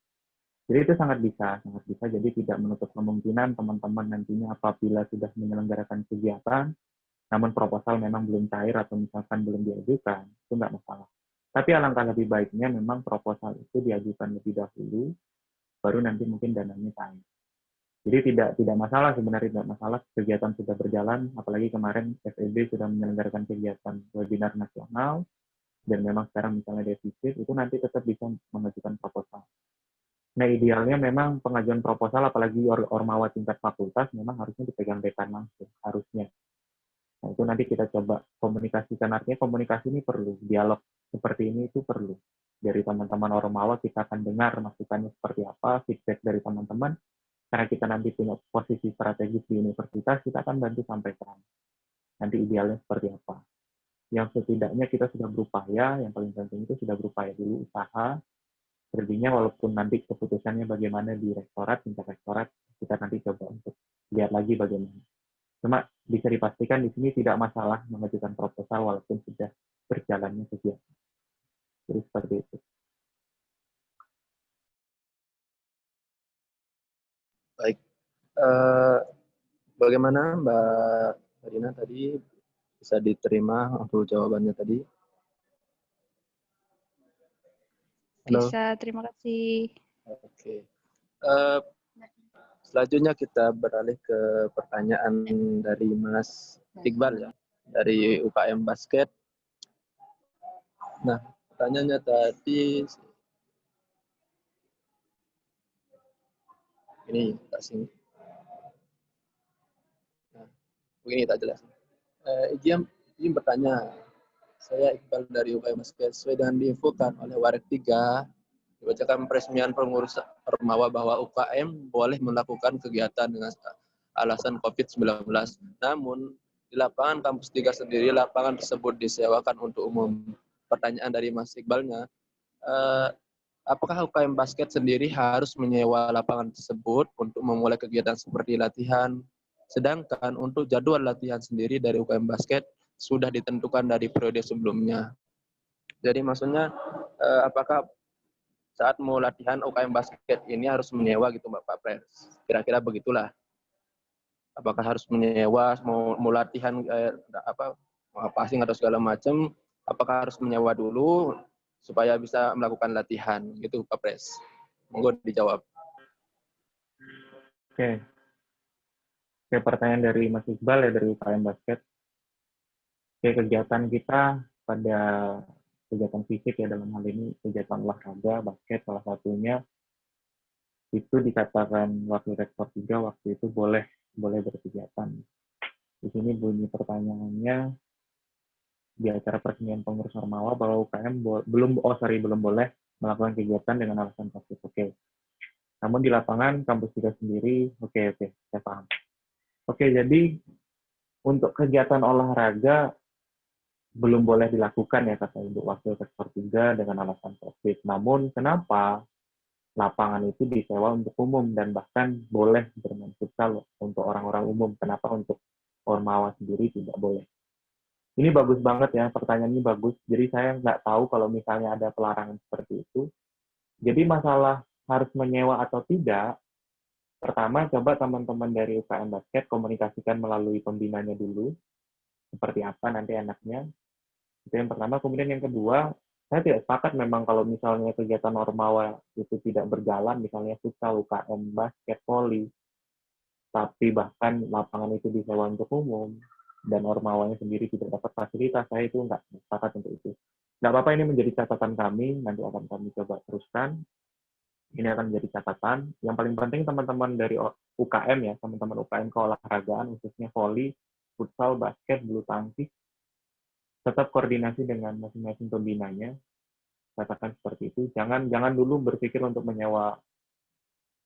Speaker 5: Jadi itu sangat bisa. Jadi tidak menutup kemungkinan teman-teman nantinya apabila sudah menyelenggarakan kegiatan, namun proposal memang belum cair atau misalkan belum diajukan, itu nggak masalah. Tapi alangkah lebih baiknya memang proposal itu diajukan lebih dahulu, baru nanti mungkin dananya cair. Jadi tidak masalah sebenarnya, tidak masalah kegiatan sudah berjalan, apalagi kemarin FEB sudah menyelenggarakan kegiatan webinar nasional, dan memang sekarang misalnya defisit, itu nanti tetap bisa mengajukan proposal. Nah, idealnya memang pengajuan proposal, apalagi ormawa tingkat fakultas, memang harusnya dipegang dekan langsung, harusnya. Nah, itu nanti kita coba komunikasikan, artinya komunikasi ini perlu, dialog seperti ini itu perlu. Dari teman-teman ormawa kita akan dengar masukannya seperti apa, feedback dari teman-teman, karena kita nanti punya posisi strategis di universitas, kita akan bantu sampaikan. Nanti idealnya seperti apa. Yang setidaknya kita sudah berupaya, yang paling penting itu sudah berupaya dulu, usaha, selebihnya walaupun nanti keputusannya bagaimana di rektorat, tingkat rektorat, kita nanti coba untuk lihat lagi bagaimana. Cuma bisa dipastikan di sini tidak masalah mengajukan proposal walaupun sudah berjalannya kegiatan. Jadi seperti itu.
Speaker 8: Baik. Bagaimana Mbak Rina tadi, bisa diterima untuk jawabannya tadi? Halo?
Speaker 3: Bisa, terima kasih.
Speaker 8: Oke. Selanjutnya kita beralih ke pertanyaan dari Mas Iqbal ya, dari UKM Basket. Nah, pertanyaannya tadi ini tak sini. Nah, begini tak jelas. Izin bertanya, saya Iqbal dari UKM Basket. Sesuai dengan diinfokan oleh Warek 3, dibacakan peresmian pengurus Ormawa bahwa UKM boleh melakukan kegiatan dengan alasan COVID-19. Namun, di lapangan kampus 3 sendiri, lapangan tersebut disewakan untuk umum. Pertanyaan dari Mas Iqbalnya, apakah UKM basket sendiri harus menyewa lapangan tersebut untuk memulai kegiatan seperti latihan? Sedangkan untuk jadwal latihan sendiri dari UKM basket sudah ditentukan dari periode sebelumnya. Jadi maksudnya, apakah saat mau latihan UKM basket ini harus menyewa gitu Pak Pres? Kira-kira begitulah. Apakah harus menyewa, mau latihan passing atau segala macam, apakah harus menyewa dulu supaya bisa melakukan latihan gitu Pak Pres? Monggo dijawab.
Speaker 5: Oke, pertanyaan dari Mas Iqbal ya, dari UKM Basket. Oke, kegiatan kita pada kegiatan fisik ya, dalam hal ini kegiatan olahraga, basket salah satunya, itu dikatakan Wakil Rektor 3 waktu itu boleh berkegiatan. Di sini bunyi pertanyaannya, di acara peresmian pengurus Ormawa bahwa UKM belum boleh melakukan kegiatan dengan alasan COVID. Oke. Namun di lapangan kampus 3 sendiri, oke, saya paham. Oke, jadi untuk kegiatan olahraga belum boleh dilakukan ya kata Ibu Wakil Rektor 3 dengan alasan COVID. Namun kenapa lapangan itu disewa untuk umum dan bahkan boleh bermain futsal untuk orang-orang umum? Kenapa untuk Ormawa sendiri tidak boleh? Ini bagus banget ya, pertanyaan ini bagus. Jadi saya nggak tahu kalau misalnya ada pelarangan seperti itu. Jadi masalah harus menyewa atau tidak, pertama coba teman-teman dari UKM Basket komunikasikan melalui pembinanya dulu, seperti apa nanti enaknya. Itu yang pertama. Kemudian yang kedua, saya tidak sepakat memang kalau misalnya kegiatan Ormawa itu tidak berjalan, misalnya futsal, UKM, basket, voli, tapi bahkan lapangan itu disewa untuk umum, dan Ormawanya sendiri tidak dapat fasilitas, saya itu nggak sepakat untuk itu. Nggak apa-apa, ini menjadi catatan kami, nanti akan kami coba teruskan. Ini akan menjadi catatan. Yang paling penting teman-teman dari UKM ya, teman-teman UKM keolahragaan, khususnya voli, futsal, basket, bulu tangkis, tetap koordinasi dengan masing-masing pembinanya, katakan seperti itu. Jangan dulu berpikir untuk menyewa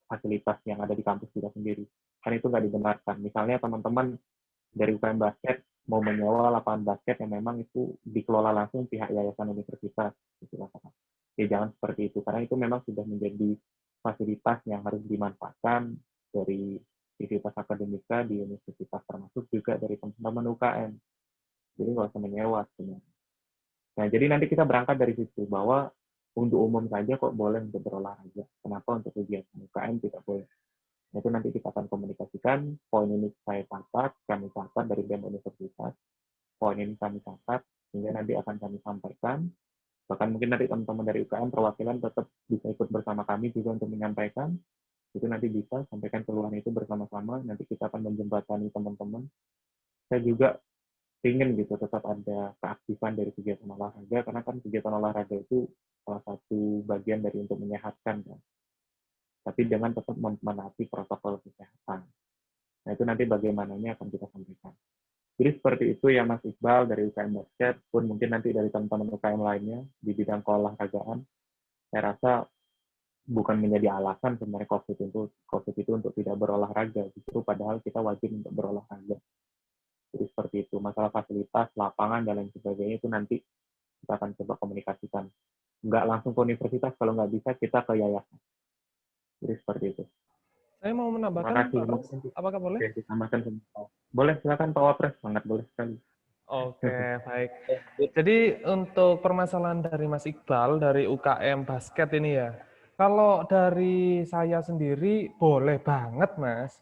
Speaker 5: fasilitas yang ada di kampus kita sendiri. Kan itu nggak dibenarkan. Misalnya teman-teman dari UKM Basket mau menyewa lapangan basket yang memang itu dikelola langsung pihak yayasan universitas, gitu katakan. Ya jangan seperti itu, karena itu memang sudah menjadi fasilitas yang harus dimanfaatkan dari aktivitas akademika di universitas, termasuk juga dari teman-teman UKM. Jadi nggak usah menyewa sebenarnya. Nah, jadi nanti kita berangkat dari situ, bahwa untuk umum saja kok boleh untuk berolahraga. Kenapa untuk kegiatan UKM tidak boleh? Nah, itu nanti kita akan komunikasikan. Poin ini kami catat dari BEM Universitas. Poin ini kami catat, sehingga nanti akan kami sampaikan. Bahkan mungkin nanti teman-teman dari UKM perwakilan tetap bisa ikut bersama kami juga untuk menyampaikan. Itu nanti bisa sampaikan keluhan itu bersama-sama. Nanti kita akan menjembatani teman-teman. Saya juga ingin gitu tetap ada keaktifan dari kegiatan olahraga, karena kan kegiatan olahraga itu salah satu bagian dari untuk menyehatkan kan. Tapi dengan tetap menaati protokol kesehatan. Nah, itu nanti bagaimananya akan kita sampaikan. Jadi seperti itu ya Mas Iqbal dari UKM Basket, pun mungkin nanti dari teman-teman UKM lainnya di bidang keolahragaan. Saya rasa bukan menjadi alasan sebenarnya COVID itu untuk tidak berolahraga. Justru padahal kita wajib untuk berolahraga. Jadi seperti itu. Masalah fasilitas, lapangan, dan lain sebagainya itu nanti kita akan coba komunikasikan. Nggak langsung ke universitas, kalau nggak bisa kita ke yayasan. Jadi seperti itu.
Speaker 7: Saya mau menambahkan, Pak Pres, apakah boleh?
Speaker 5: Oke, ditambahkan semua. Boleh, silakan Pak Wapres, sangat boleh sekali.
Speaker 7: Oke, baik. Jadi untuk permasalahan dari Mas Iqbal dari UKM Basket ini ya, kalau dari saya sendiri boleh banget Mas.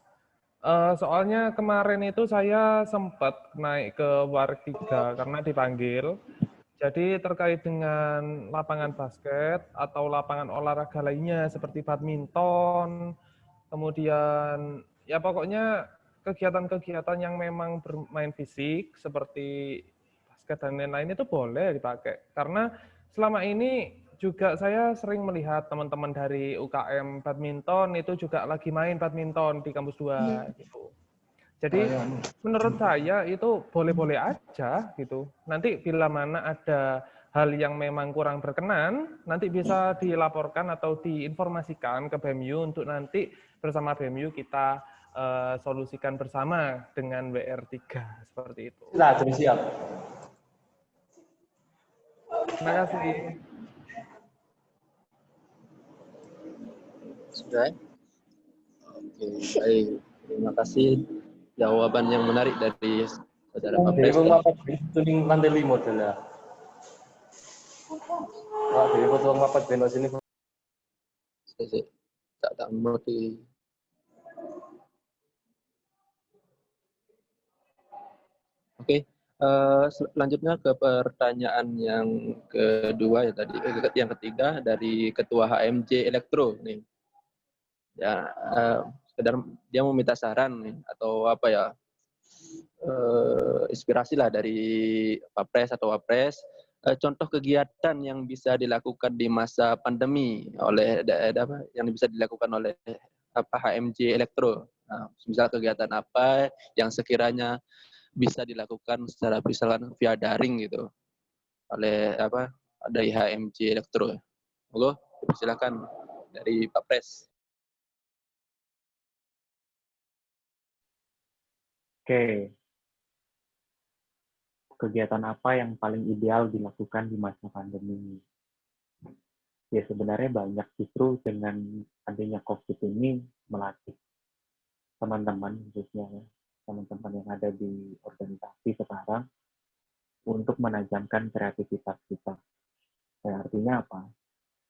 Speaker 7: Soalnya kemarin itu saya sempat naik ke Warik 3 karena dipanggil. Jadi terkait dengan lapangan basket atau lapangan olahraga lainnya seperti badminton, kemudian ya pokoknya kegiatan-kegiatan yang memang bermain fisik seperti basket dan lain-lain itu boleh dipakai. Karena selama ini juga saya sering melihat teman-teman dari UKM badminton itu juga lagi main badminton di kampus 2 gitu. Jadi menurut saya itu boleh-boleh aja gitu. Nanti bila mana ada hal yang memang kurang berkenan, nanti bisa dilaporkan atau diinformasikan ke BEMU untuk nanti bersama BEMU kita solusikan bersama dengan WR3 seperti itu.
Speaker 1: Siap.
Speaker 7: Terima kasih.
Speaker 8: Sudah? Oke, baik. Terima kasih jawaban yang menarik dari saudara Pak
Speaker 1: Dari
Speaker 8: Presiden.
Speaker 1: rumah tuning lantai 5 adalah. Pak, dari foto ngapat benos sini.
Speaker 8: Tak mengerti. Oke, selanjutnya ke pertanyaan yang kedua ya tadi, yang ketiga dari Ketua HMJ Elektro nih. Ya, sekedar dia mau minta saran nih, atau apa ya, inspirasi lah dari Pak Pres atau Wapres, contoh kegiatan yang bisa dilakukan di masa pandemi oleh yang bisa dilakukan oleh HMJ Elektro. Nah, misal kegiatan apa yang sekiranya bisa dilakukan secara misalkan via daring gitu oleh dari HMJ Elektro. Monggo, silakan dari Pak Pres.
Speaker 5: Oke. Kegiatan apa yang paling ideal dilakukan di masa pandemi? Ya sebenarnya banyak, justru dengan adanya COVID ini melatih teman-teman, khususnya teman-teman yang ada di organisasi sekarang, untuk menajamkan kreativitas kita. Artinya apa?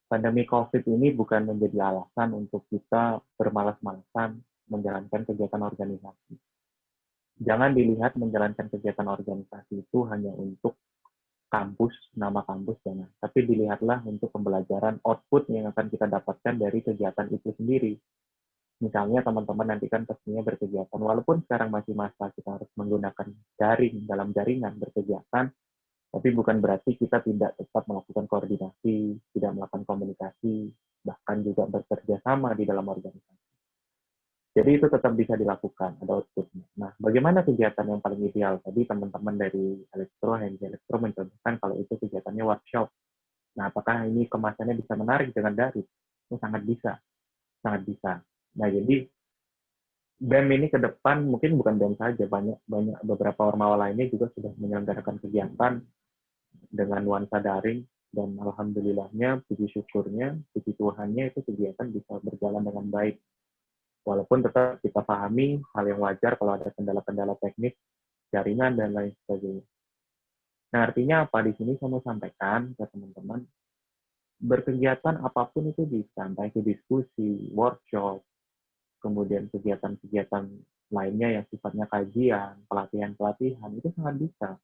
Speaker 5: Pandemi COVID ini bukan menjadi alasan untuk kita bermalas-malasan menjalankan kegiatan organisasi. Jangan dilihat menjalankan kegiatan organisasi itu hanya untuk kampus, nama kampus, jangan. Tapi dilihatlah untuk pembelajaran output yang akan kita dapatkan dari kegiatan itu sendiri. Misalnya teman-teman nanti kan pastinya berkegiatan, walaupun sekarang masih masa kita harus menggunakan daring dalam jaringan berkegiatan, tapi bukan berarti kita tidak tetap melakukan koordinasi, tidak melakukan komunikasi, bahkan juga bekerja sama di dalam organisasi. Jadi itu tetap bisa dilakukan, ada outputnya. Nah, bagaimana kegiatan yang paling ideal? Tadi teman-teman dari HMJ Elektro mencontohkan kalau itu kegiatannya workshop. Nah, apakah ini kemasannya bisa menarik dengan daring? Itu sangat bisa, sangat bisa. Nah, jadi BEM ini ke depan mungkin bukan BEM saja, banyak beberapa ormawa lainnya juga sudah menyelenggarakan kegiatan dengan nuansa daring, dan alhamdulillahnya, puji syukurnya, puji Tuhannya itu kegiatan bisa berjalan dengan baik. Walaupun tetap kita pahami hal yang wajar kalau ada kendala-kendala teknis, jaringan dan lain sebagainya. Nah, artinya apa di sini saya mau sampaikan ke teman-teman, berkegiatan apapun itu bisa, entah itu diskusi, workshop, kemudian kegiatan-kegiatan lainnya yang sifatnya kajian, pelatihan-pelatihan, itu sangat bisa,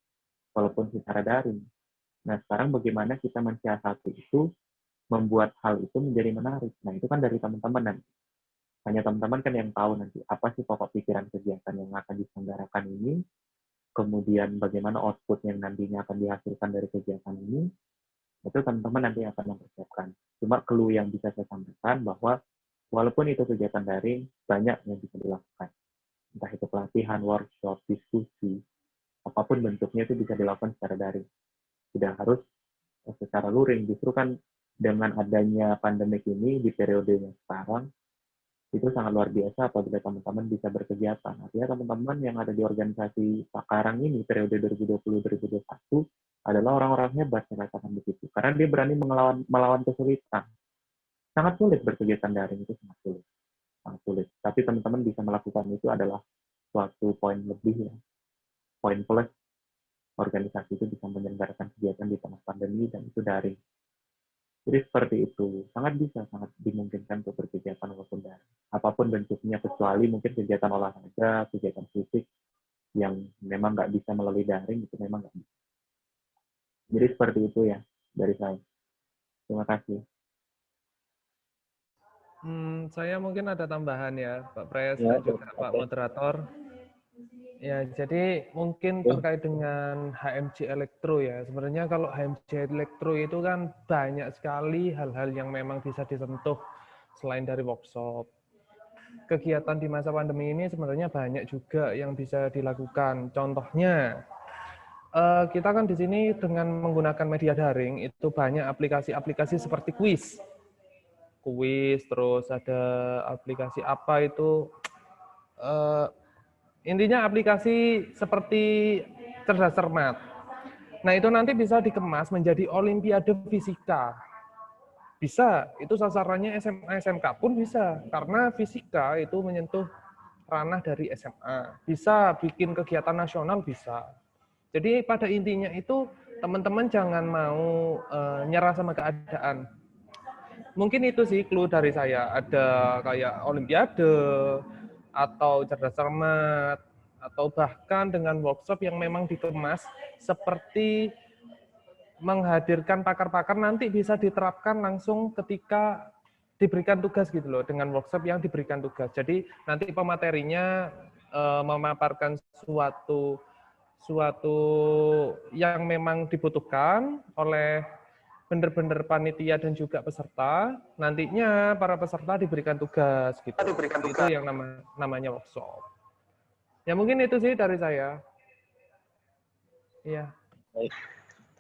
Speaker 5: walaupun secara daring. Nah, sekarang bagaimana kita mensiasati itu, membuat hal itu menjadi menarik. Nah, itu kan dari teman-teman nanti. Hanya teman-teman kan yang tahu nanti, apa sih pokok pikiran kegiatan yang akan diselenggarakan ini, kemudian bagaimana output yang nantinya akan dihasilkan dari kegiatan ini, itu teman-teman nanti akan mempersiapkan. Cuma clue yang bisa saya sampaikan bahwa walaupun itu kegiatan daring, banyak yang bisa dilakukan. Entah itu pelatihan, workshop, diskusi, apapun bentuknya itu bisa dilakukan secara daring. Tidak harus secara luring. Justru kan dengan adanya pandemik ini di periodenya sekarang, itu sangat luar biasa apabila teman-teman bisa berkegiatan. Artinya teman-teman yang ada di organisasi sekarang ini, periode 2020-2021, adalah orang-orang hebat, saya katakan begitu. Karena dia berani melawan kesulitan. Sangat sulit berkegiatan daring, itu sangat sulit. Sangat sulit. Tapi teman-teman bisa melakukan itu adalah suatu poin lebih, ya. Poin plus, organisasi itu bisa menyelenggarakan kegiatan di tengah pandemi dan itu daring. Jadi seperti itu, sangat bisa, sangat dimungkinkan untuk berkegiatan walaupun daring. Apapun bentuknya, kecuali mungkin kegiatan olahraga, kegiatan fisik, yang memang nggak bisa melalui daring, itu memang nggak bisa. Jadi seperti itu ya, dari saya. Terima kasih.
Speaker 7: Saya mungkin ada tambahan ya, Pak Pres
Speaker 8: Ya,
Speaker 7: dan juga Pak Moderator. Ya, jadi mungkin terkait dengan HMJ Elektro ya. Sebenarnya kalau HMJ Elektro itu kan banyak sekali hal-hal yang memang bisa disentuh selain dari workshop. Kegiatan di masa pandemi ini sebenarnya banyak juga yang bisa dilakukan. Contohnya, kita kan di sini dengan menggunakan media daring itu banyak aplikasi-aplikasi seperti kuis, terus ada aplikasi apa itu, intinya aplikasi seperti cerdas cermat. Nah itu nanti bisa dikemas menjadi Olimpiade Fisika. Bisa, itu sasarannya SMA, SMK pun bisa, karena fisika itu menyentuh ranah dari SMA. Bisa bikin kegiatan nasional, bisa. Jadi pada intinya itu teman-teman jangan mau nyerah sama keadaan. Mungkin itu sih clue dari saya. Ada kayak Olimpiade, atau cerdas cermat, atau bahkan dengan workshop yang memang dikemas seperti menghadirkan pakar-pakar nanti bisa diterapkan langsung ketika diberikan tugas gitu loh, dengan workshop yang diberikan tugas. Jadi nanti pematerinya memaparkan suatu yang memang dibutuhkan oleh benar-benar panitia dan juga peserta. Nantinya para peserta diberikan tugas gitu. Itu yang namanya workshop. Ya mungkin itu sih dari saya. Iya.
Speaker 8: Baik.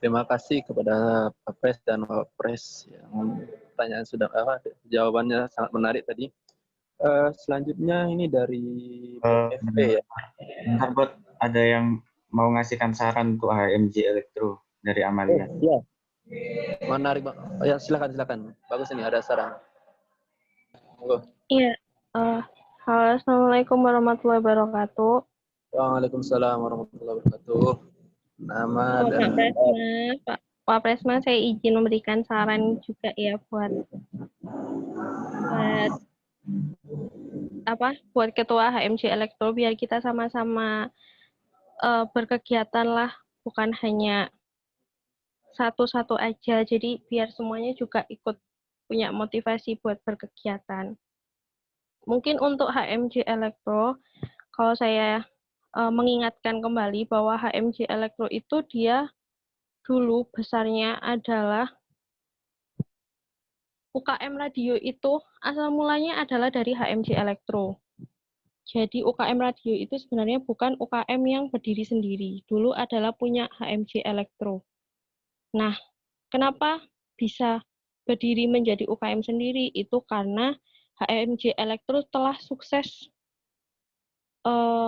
Speaker 8: Terima kasih kepada Pak Pres dan Pak Pres yang pertanyaan sudah jawabannya sangat menarik tadi. Selanjutnya ini dari BFP ya.
Speaker 9: Bentar, Bot. Ada yang mau ngasihkan saran untuk HMJ Elektro dari Amalia.
Speaker 8: Iya. Menarik, Bang. Oh, ya, silakan. Bagus ini ada saran. Monggo.
Speaker 6: Iya. Halo, Assalamualaikum warahmatullahi wabarakatuh.
Speaker 8: Waalaikumsalam warahmatullahi wabarakatuh. Nama dan
Speaker 6: Pak Presma, saya izin memberikan saran juga ya buat ketua HMJ Elektro, biar kita sama-sama berkegiatan lah, bukan hanya satu-satu aja. Jadi biar semuanya juga ikut punya motivasi buat berkegiatan. Mungkin untuk HMJ Elektro, kalau saya mengingatkan kembali bahwa HMJ Elektro itu dia dulu besarnya adalah UKM radio, itu asal mulanya adalah dari HMJ Elektro. Jadi UKM radio itu sebenarnya bukan UKM yang berdiri sendiri. Dulu adalah punya HMJ Elektro. Nah, kenapa bisa berdiri menjadi UKM sendiri? Itu karena HMJ Elektro telah sukses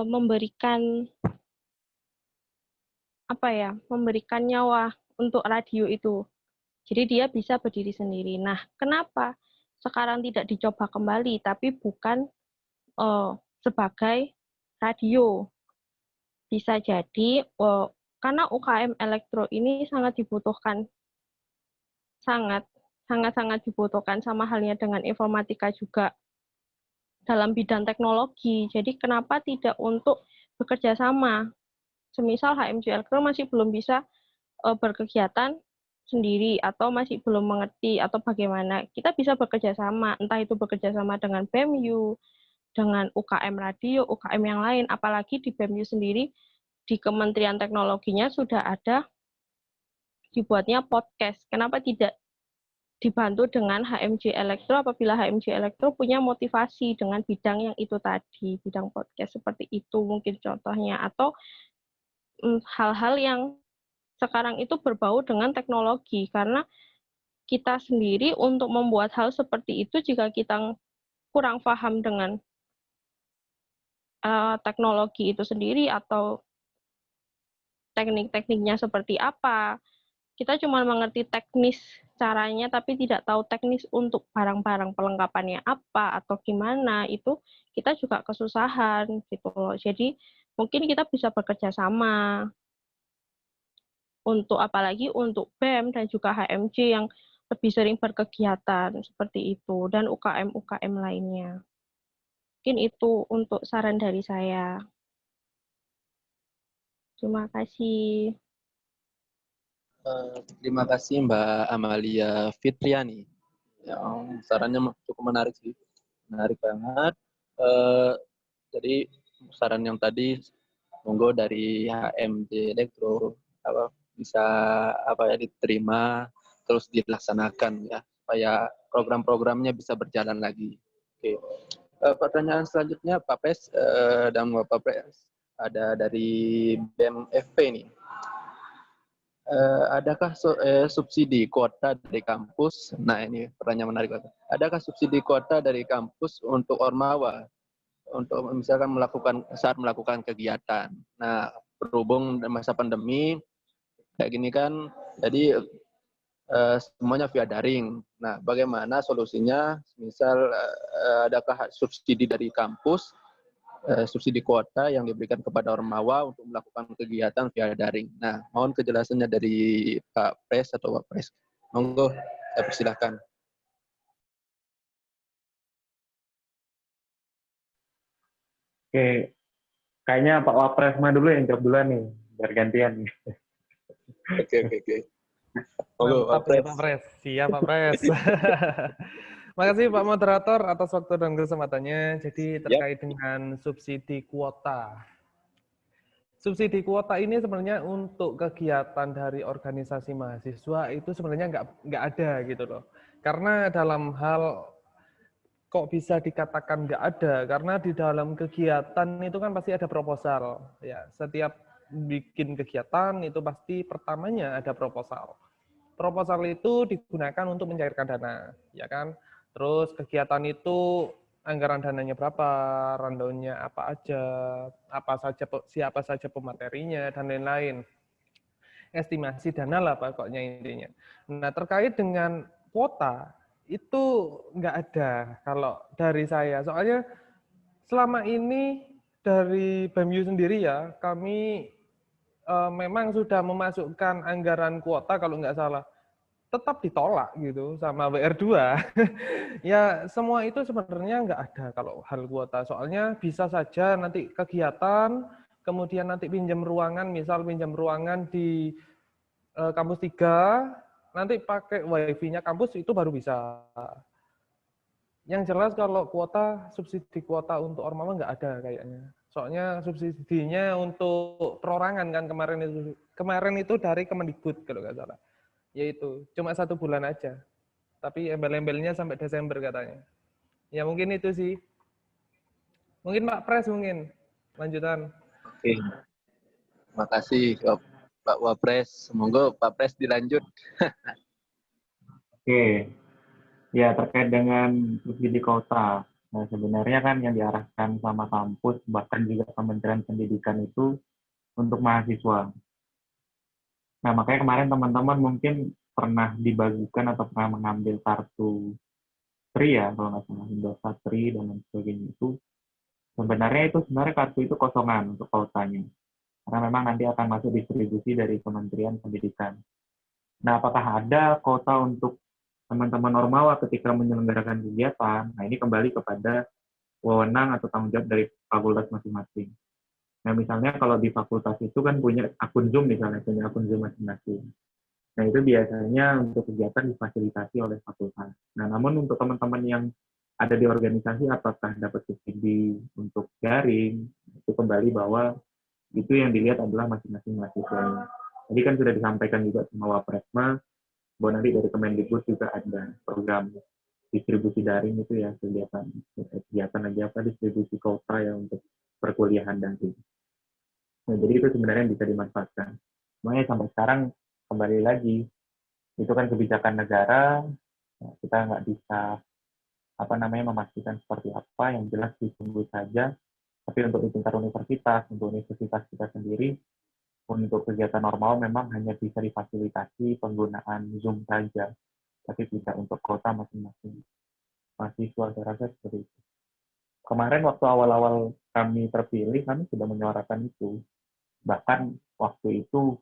Speaker 6: memberikan nyawa untuk radio itu. Jadi dia bisa berdiri sendiri. Nah, kenapa sekarang tidak dicoba kembali, tapi bukan sebagai radio? Bisa jadi karena UKM Elektro ini sangat dibutuhkan, sangat dibutuhkan, sama halnya dengan informatika juga dalam bidang teknologi. Jadi kenapa tidak untuk bekerja sama? Semisal HMJ Elektro masih belum bisa berkegiatan sendiri atau masih belum mengerti atau bagaimana, kita bisa bekerja sama, entah itu bekerja sama dengan BEMU, dengan UKM radio, UKM yang lain, apalagi di BEMU sendiri, di Kementerian Teknologinya sudah ada dibuatnya podcast. Kenapa tidak dibantu dengan HMJ Elektro apabila HMJ Elektro punya motivasi dengan bidang yang itu tadi, bidang podcast seperti itu mungkin contohnya, atau hal-hal yang sekarang itu berbau dengan teknologi, karena kita sendiri untuk membuat hal seperti itu, jika kita kurang paham dengan teknologi itu sendiri atau teknik-tekniknya seperti apa, kita cuma mengerti teknis caranya tapi tidak tahu teknis untuk barang-barang pelengkapannya apa atau gimana, itu kita juga kesusahan gitu loh. Jadi mungkin kita bisa bekerja sama untuk, apalagi untuk BEM dan juga HMJ yang lebih sering berkegiatan seperti itu, dan UKM-UKM lainnya. Mungkin itu untuk saran dari saya. Terima kasih.
Speaker 8: Terima kasih Mbak Amalia Fitriani. Yang sarannya cukup menarik sih. Menarik banget. Jadi saran yang tadi monggo dari HMJ Elektro bisa diterima terus dilaksanakan ya, supaya program-programnya bisa berjalan lagi. Oke. Pertanyaan selanjutnya Pak Pres dan Bapak Pres, ada dari BEM FP nih. adakah subsidi kuota dari kampus? Nah, ini pertanyaan menarik. Adakah subsidi kuota dari kampus untuk Ormawa untuk misalkan saat melakukan kegiatan? Nah, berhubung masa pandemi kayak gini kan, jadi semuanya via daring. Nah, bagaimana solusinya? Misal adakah subsidi dari kampus, subsidi kuota yang diberikan kepada Ormawa untuk melakukan kegiatan via daring. Nah, mohon kejelasannya dari Pak Pres atau Pak Pres. Monggo, saya persilahkan.
Speaker 5: Oke, kayaknya Pak Wapres mah dulu yang jawab duluan nih, biar gantian nih.
Speaker 8: Oke. Monggo, Pak
Speaker 7: Mantap
Speaker 8: Pres.
Speaker 7: nih Pak Pres. Siap Pak Pres. Makasih Pak Moderator atas waktu dan kesempatannya. Jadi terkait dengan subsidi kuota. Subsidi kuota ini sebenarnya untuk kegiatan dari organisasi mahasiswa itu sebenarnya nggak ada gitu loh. Karena dalam hal kok bisa dikatakan nggak ada, karena di dalam kegiatan itu kan pasti ada proposal. Ya, setiap bikin kegiatan itu pasti pertamanya ada proposal. Proposal itu digunakan untuk mencairkan dana, ya kan? Terus kegiatan itu anggaran dananya berapa, rundown-nya apa aja, siapa saja pematerinya dan lain-lain. Estimasi dana lah pokoknya intinya. Nah, terkait dengan kuota itu nggak ada kalau dari saya. Soalnya selama ini dari BEMU sendiri ya, kami memang sudah memasukkan anggaran kuota kalau nggak salah, tetap ditolak gitu sama WR2. Ya semua itu sebenarnya nggak ada kalau hal kuota. Soalnya bisa saja nanti kegiatan, kemudian nanti pinjam ruangan, misal pinjam ruangan di kampus 3, nanti pakai wifi-nya kampus itu baru bisa. Yang jelas kalau kuota, subsidi kuota untuk Ormawa nggak ada kayaknya. Soalnya subsidinya untuk perorangan kan kemarin itu dari Kemendikbud kalau nggak salah. Yaitu cuma 1 bulan aja. Tapi embel-embelnya sampai Desember katanya. Ya mungkin itu sih. Mungkin Pak Pres mungkin lanjutan.
Speaker 8: Oke. Terima kasih Pak Wapres. Semoga Pak Pres dilanjut.
Speaker 5: Oke, ya terkait dengan subsidi kuota. Nah, sebenarnya kan yang diarahkan sama kampus, bahkan juga Kementerian Pendidikan itu untuk mahasiswa. Nah, makanya kemarin teman-teman mungkin pernah dibagikan atau pernah mengambil kartu Tri ya, kalau nggak salah, Indosat Tri dan lain sebagainya itu. Sebenarnya kartu itu kosongan untuk kuotanya. Karena memang nanti akan masuk distribusi dari Kementerian Pendidikan. Nah, apakah ada kuota untuk teman-teman Ormawa ketika menyelenggarakan kegiatan? Nah, ini kembali kepada wewenang atau tanggung jawab dari fakultas masing-masing. Nah, misalnya kalau di fakultas itu kan punya akun Zoom misalnya, punya akun Zoom masing-masing. Nah, itu biasanya untuk kegiatan difasilitasi oleh fakultas. Nah, namun untuk teman-teman yang ada di organisasi apakah dapat subsidi untuk daring, itu kembali bahwa itu yang dilihat adalah masing-masing mahasiswa. Tadi kan sudah disampaikan juga sama Wapresma, bahwa nanti dari Kemendikbud juga ada program distribusi daring itu ya, kegiatan aja apa distribusi kuota ya untuk perkuliahan daring. Nah, jadi itu sebenarnya bisa dimanfaatkan. Makanya sampai sekarang kembali lagi, itu kan kebijakan negara, kita nggak bisa memastikan seperti apa, yang jelas ditunggu saja. Tapi untuk di tingkat universitas, untuk universitas kita sendiri, untuk kegiatan normal memang hanya bisa difasilitasi penggunaan Zoom saja, tapi tidak untuk kuota masing-masing mahasiswa. Saya rasa seperti itu. Kemarin waktu awal-awal kami terpilih, kami sudah menyuarakan itu. Bahkan waktu itu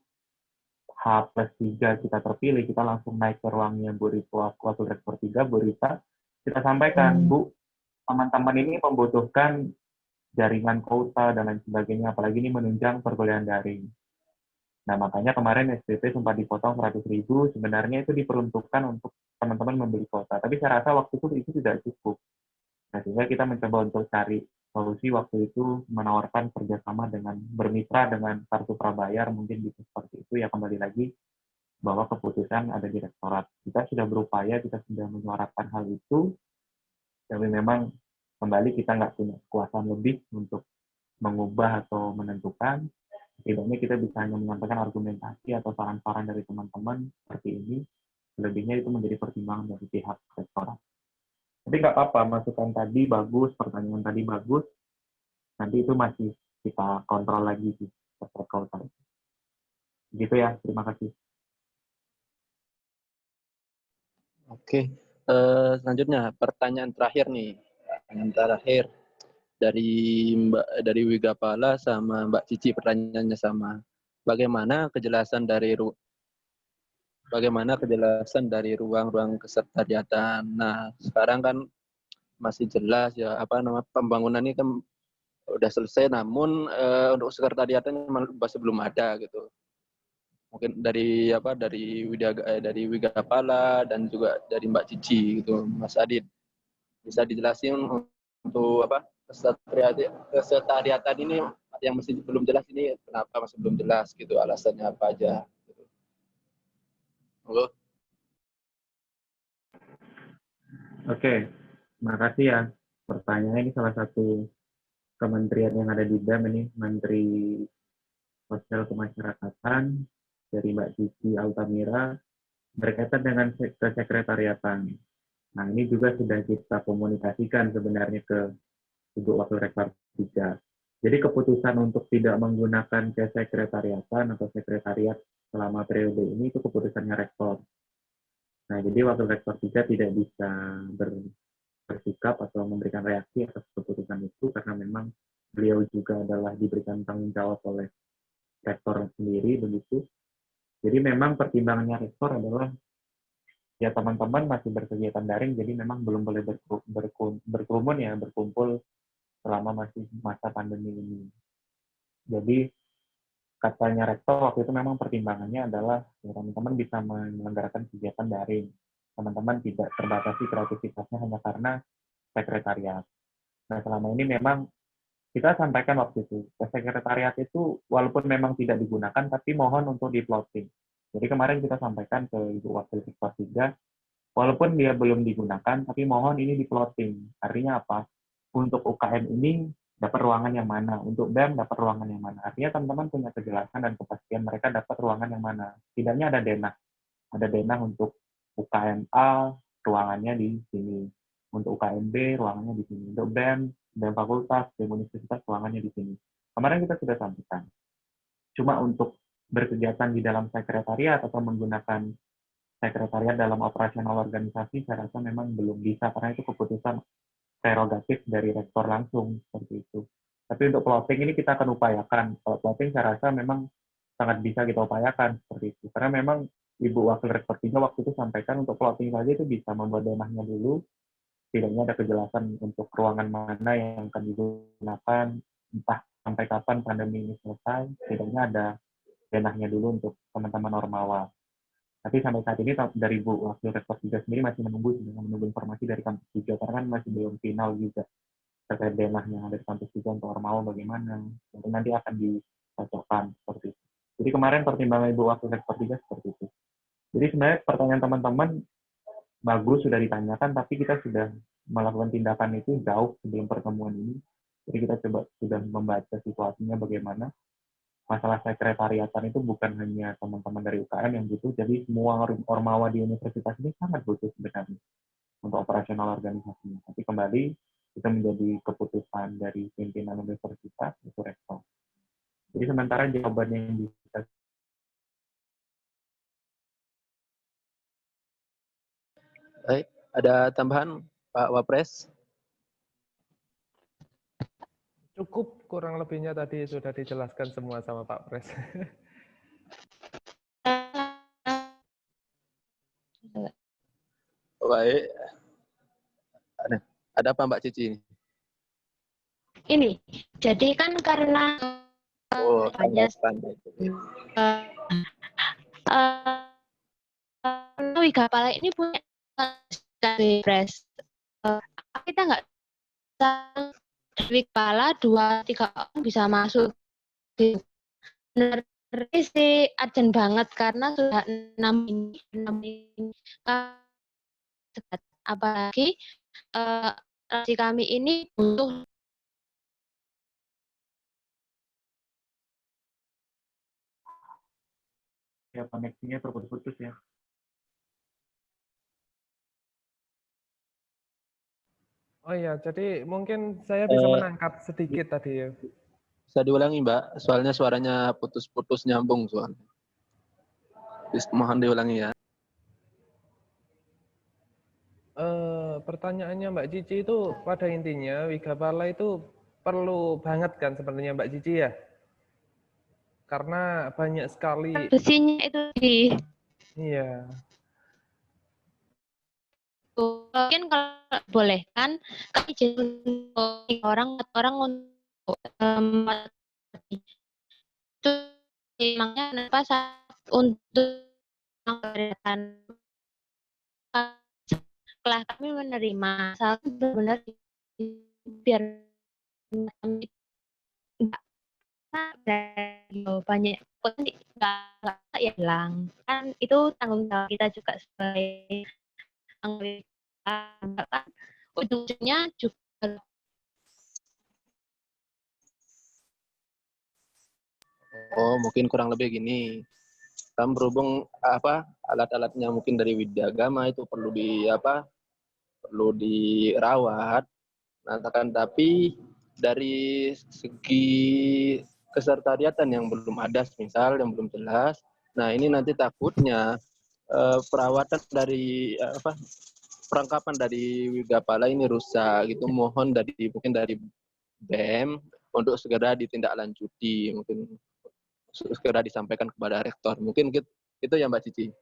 Speaker 5: H+3 kita terpilih, kita langsung naik ke ruangnya Bu Rita, waktu Rektor 3, Bu Rita, kita sampaikan, Bu, teman-teman ini membutuhkan jaringan kuota dan lain sebagainya, apalagi ini menunjang perkuliahan daring. Nah, makanya kemarin SPP sempat dipotong 100.000, sebenarnya itu diperuntukkan untuk teman-teman membeli kuota. Tapi saya rasa waktu itu tidak cukup. Nah, sehingga kita mencoba untuk cari solusi waktu itu, menawarkan kerjasama dengan bermitra dengan kartu prabayar, mungkin bisa seperti itu, ya kembali lagi bahwa keputusan ada di rektorat. Kita sudah berupaya, kita sudah menyuarakan hal itu, tapi memang kembali kita nggak punya kekuasaan lebih untuk mengubah atau menentukan. Setidaknya kita bisa hanya menyampaikan argumentasi atau saran-saran dari teman-teman seperti ini. Selebihnya itu menjadi pertimbangan dari pihak rektorat. Tapi nggak apa-apa, masukan tadi bagus, pertanyaan tadi bagus. Nanti itu masih kita kontrol lagi sih, terkait. Gitu ya, terima kasih.
Speaker 8: Oke, selanjutnya pertanyaan terakhir nih. Pertanyaan terakhir dari Wigapala sama Mbak Cici, pertanyaannya sama. Bagaimana kejelasan dari ruang-ruang kesekretariatan? Nah, sekarang kan masih jelas ya pembangunan ini kan udah selesai, namun untuk sekretariatnya masih belum ada gitu. Mungkin dari Wigapala dan juga dari Mbak Cici gitu, Mas Adit, bisa dijelasin untuk kesekretariatan ini yang masih belum jelas ini, kenapa masih belum jelas gitu, alasannya apa aja gitu. Halo.
Speaker 5: Oke, terima kasih ya. Pertanyaannya ini salah satu kementerian yang ada di BEM ini, Menteri Sosial Kemasyarakatan dari Mbak Cici Altamira berkaitan dengan kesekretariatan. Nah, ini juga sudah kita komunikasikan sebenarnya ke Ibu Wakil Rektor 3. Jadi keputusan untuk tidak menggunakan kesekretariatan atau sekretariat selama periode ini itu keputusannya rektor. Nah, jadi Wakil Rektor 3 tidak bisa bersikap atau memberikan reaksi atas keputusan itu karena memang beliau juga adalah diberikan tanggung jawab oleh rektor sendiri begitu. Jadi memang pertimbangannya rektor adalah ya teman-teman masih berkegiatan daring, jadi memang belum boleh berkerumun ya, berkumpul selama masih masa pandemi ini. Jadi katanya rektor waktu itu memang pertimbangannya adalah ya, teman-teman bisa menyelenggarakan kegiatan daring. Teman-teman tidak terbatasi kreativitasnya hanya karena sekretariat. Nah, selama ini memang kita sampaikan waktu itu, sekretariat itu walaupun memang tidak digunakan, tapi mohon untuk di-plotting. Jadi kemarin kita sampaikan ke Ibu Wakil Rektor 3, walaupun dia belum digunakan, tapi mohon ini di-plotting. Artinya apa? Untuk UKM ini dapat ruangan yang mana, untuk BEM dapat ruangan yang mana. Artinya teman-teman punya kejelasan dan kepastian mereka dapat ruangan yang mana. Setidaknya ada denah. Ada denah untuk UKM A, ruangannya di sini. Untuk UKM B, ruangannya di sini. Untuk BEM fakultas, BEM universitas, ruangannya di sini. Kemarin kita sudah sampaikan. Cuma untuk berkegiatan di dalam sekretariat atau menggunakan sekretariat dalam operasional organisasi, saya rasa memang belum bisa, karena itu keputusan prerogatif dari rektor langsung, seperti itu. Tapi untuk plotting ini kita akan upayakan. Kalau plotting saya rasa memang sangat bisa kita upayakan, seperti itu. Karena memang Ibu Wakil Rektor 3 waktu itu sampaikan untuk plotting saja itu bisa membuat denahnya dulu, setidaknya ada kejelasan untuk ruangan mana yang akan digunakan, entah sampai kapan pandemi ini selesai, setidaknya ada denahnya dulu untuk teman-teman Ormawa. Tapi sampai saat ini dari Bu Wakil Rektor 3 sendiri masih menunggu informasi dari kampus 3, karena kan masih belum final juga terkait denah yang ada di kampus 3 untuk Ormawa bagaimana. Jadi nanti akan dicocokkan seperti itu. Jadi kemarin pertimbangan Ibu Wakil Rektor 3 seperti itu. Jadi sebenarnya pertanyaan teman-teman bagus, sudah ditanyakan, tapi kita sudah melakukan tindakan itu jauh sebelum pertemuan ini. Jadi kita coba sudah membaca situasinya bagaimana. Masalah sekretariatan itu bukan hanya teman-teman dari UKM yang butuh, jadi semua Ormawa di universitas ini sangat butuh sebenarnya untuk operasional organisasinya. Tapi kembali itu menjadi keputusan dari pimpinan universitas, itu rektor. Jadi sementara jawabannya yang bisa.
Speaker 8: Baik, ada tambahan Pak Wapres?
Speaker 7: Cukup, kurang lebihnya tadi sudah dijelaskan semua sama Pak Pres.
Speaker 8: Baik. Ada apa Mbak Cici?
Speaker 6: Ini, jadi kan karena hanya Wigapala ini punya Pres. Kita nggak Wigapala 2-3 orang bisa masuk. Benar sih urgent banget karena sudah 6 ini. Apalagi kami ini butuh
Speaker 5: Ya, koneksinya terputus-putus ya.
Speaker 7: Oh iya, jadi mungkin saya bisa menangkap sedikit tadi ya.
Speaker 8: Bisa diulangi, Mbak? Soalnya suaranya putus-putus nyambung soalnya. Mohon diulangi ya.
Speaker 7: Pertanyaannya Mbak Cici itu pada intinya Wigapala itu perlu banget kan sebenarnya Mbak Cici ya? Karena banyak sekali.
Speaker 6: Besinya itu
Speaker 7: Iya.
Speaker 6: mungkin kalau boleh kan kami izin orang untuk itu emangnya kenapa saat untuk mengadakan setelah kami menerima asal benar-benar biar kami banyak nggak ya hilang kan itu tanggung jawab kita juga sebagai anggota kan ujungnya juga.
Speaker 8: Oh, mungkin kurang lebih gini. Kan berhubung alat-alatnya mungkin dari Widyagama itu perlu dirawat. Nah, tapi dari segi kesertariatan yang belum ada, misal yang belum jelas. Nah, ini nanti takutnya perawatan dari perangkapan dari Wigapala ini rusak gitu. Mohon mungkin dari BEM untuk segera ditindaklanjuti, mungkin segera disampaikan kepada rektor. Mungkin itu ya Mbak Cici.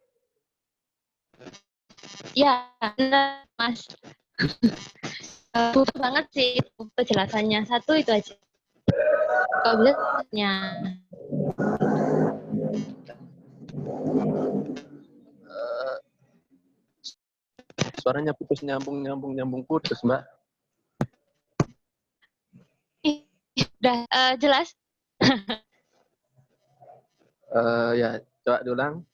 Speaker 6: Ya, benar, Mas. Butuh banget sih penjelasannya. Satu itu aja. Kalau bisa
Speaker 8: Suaranya putus nyambung putus, Mbak.
Speaker 6: Udah jelas?
Speaker 8: Ya, coba diulang.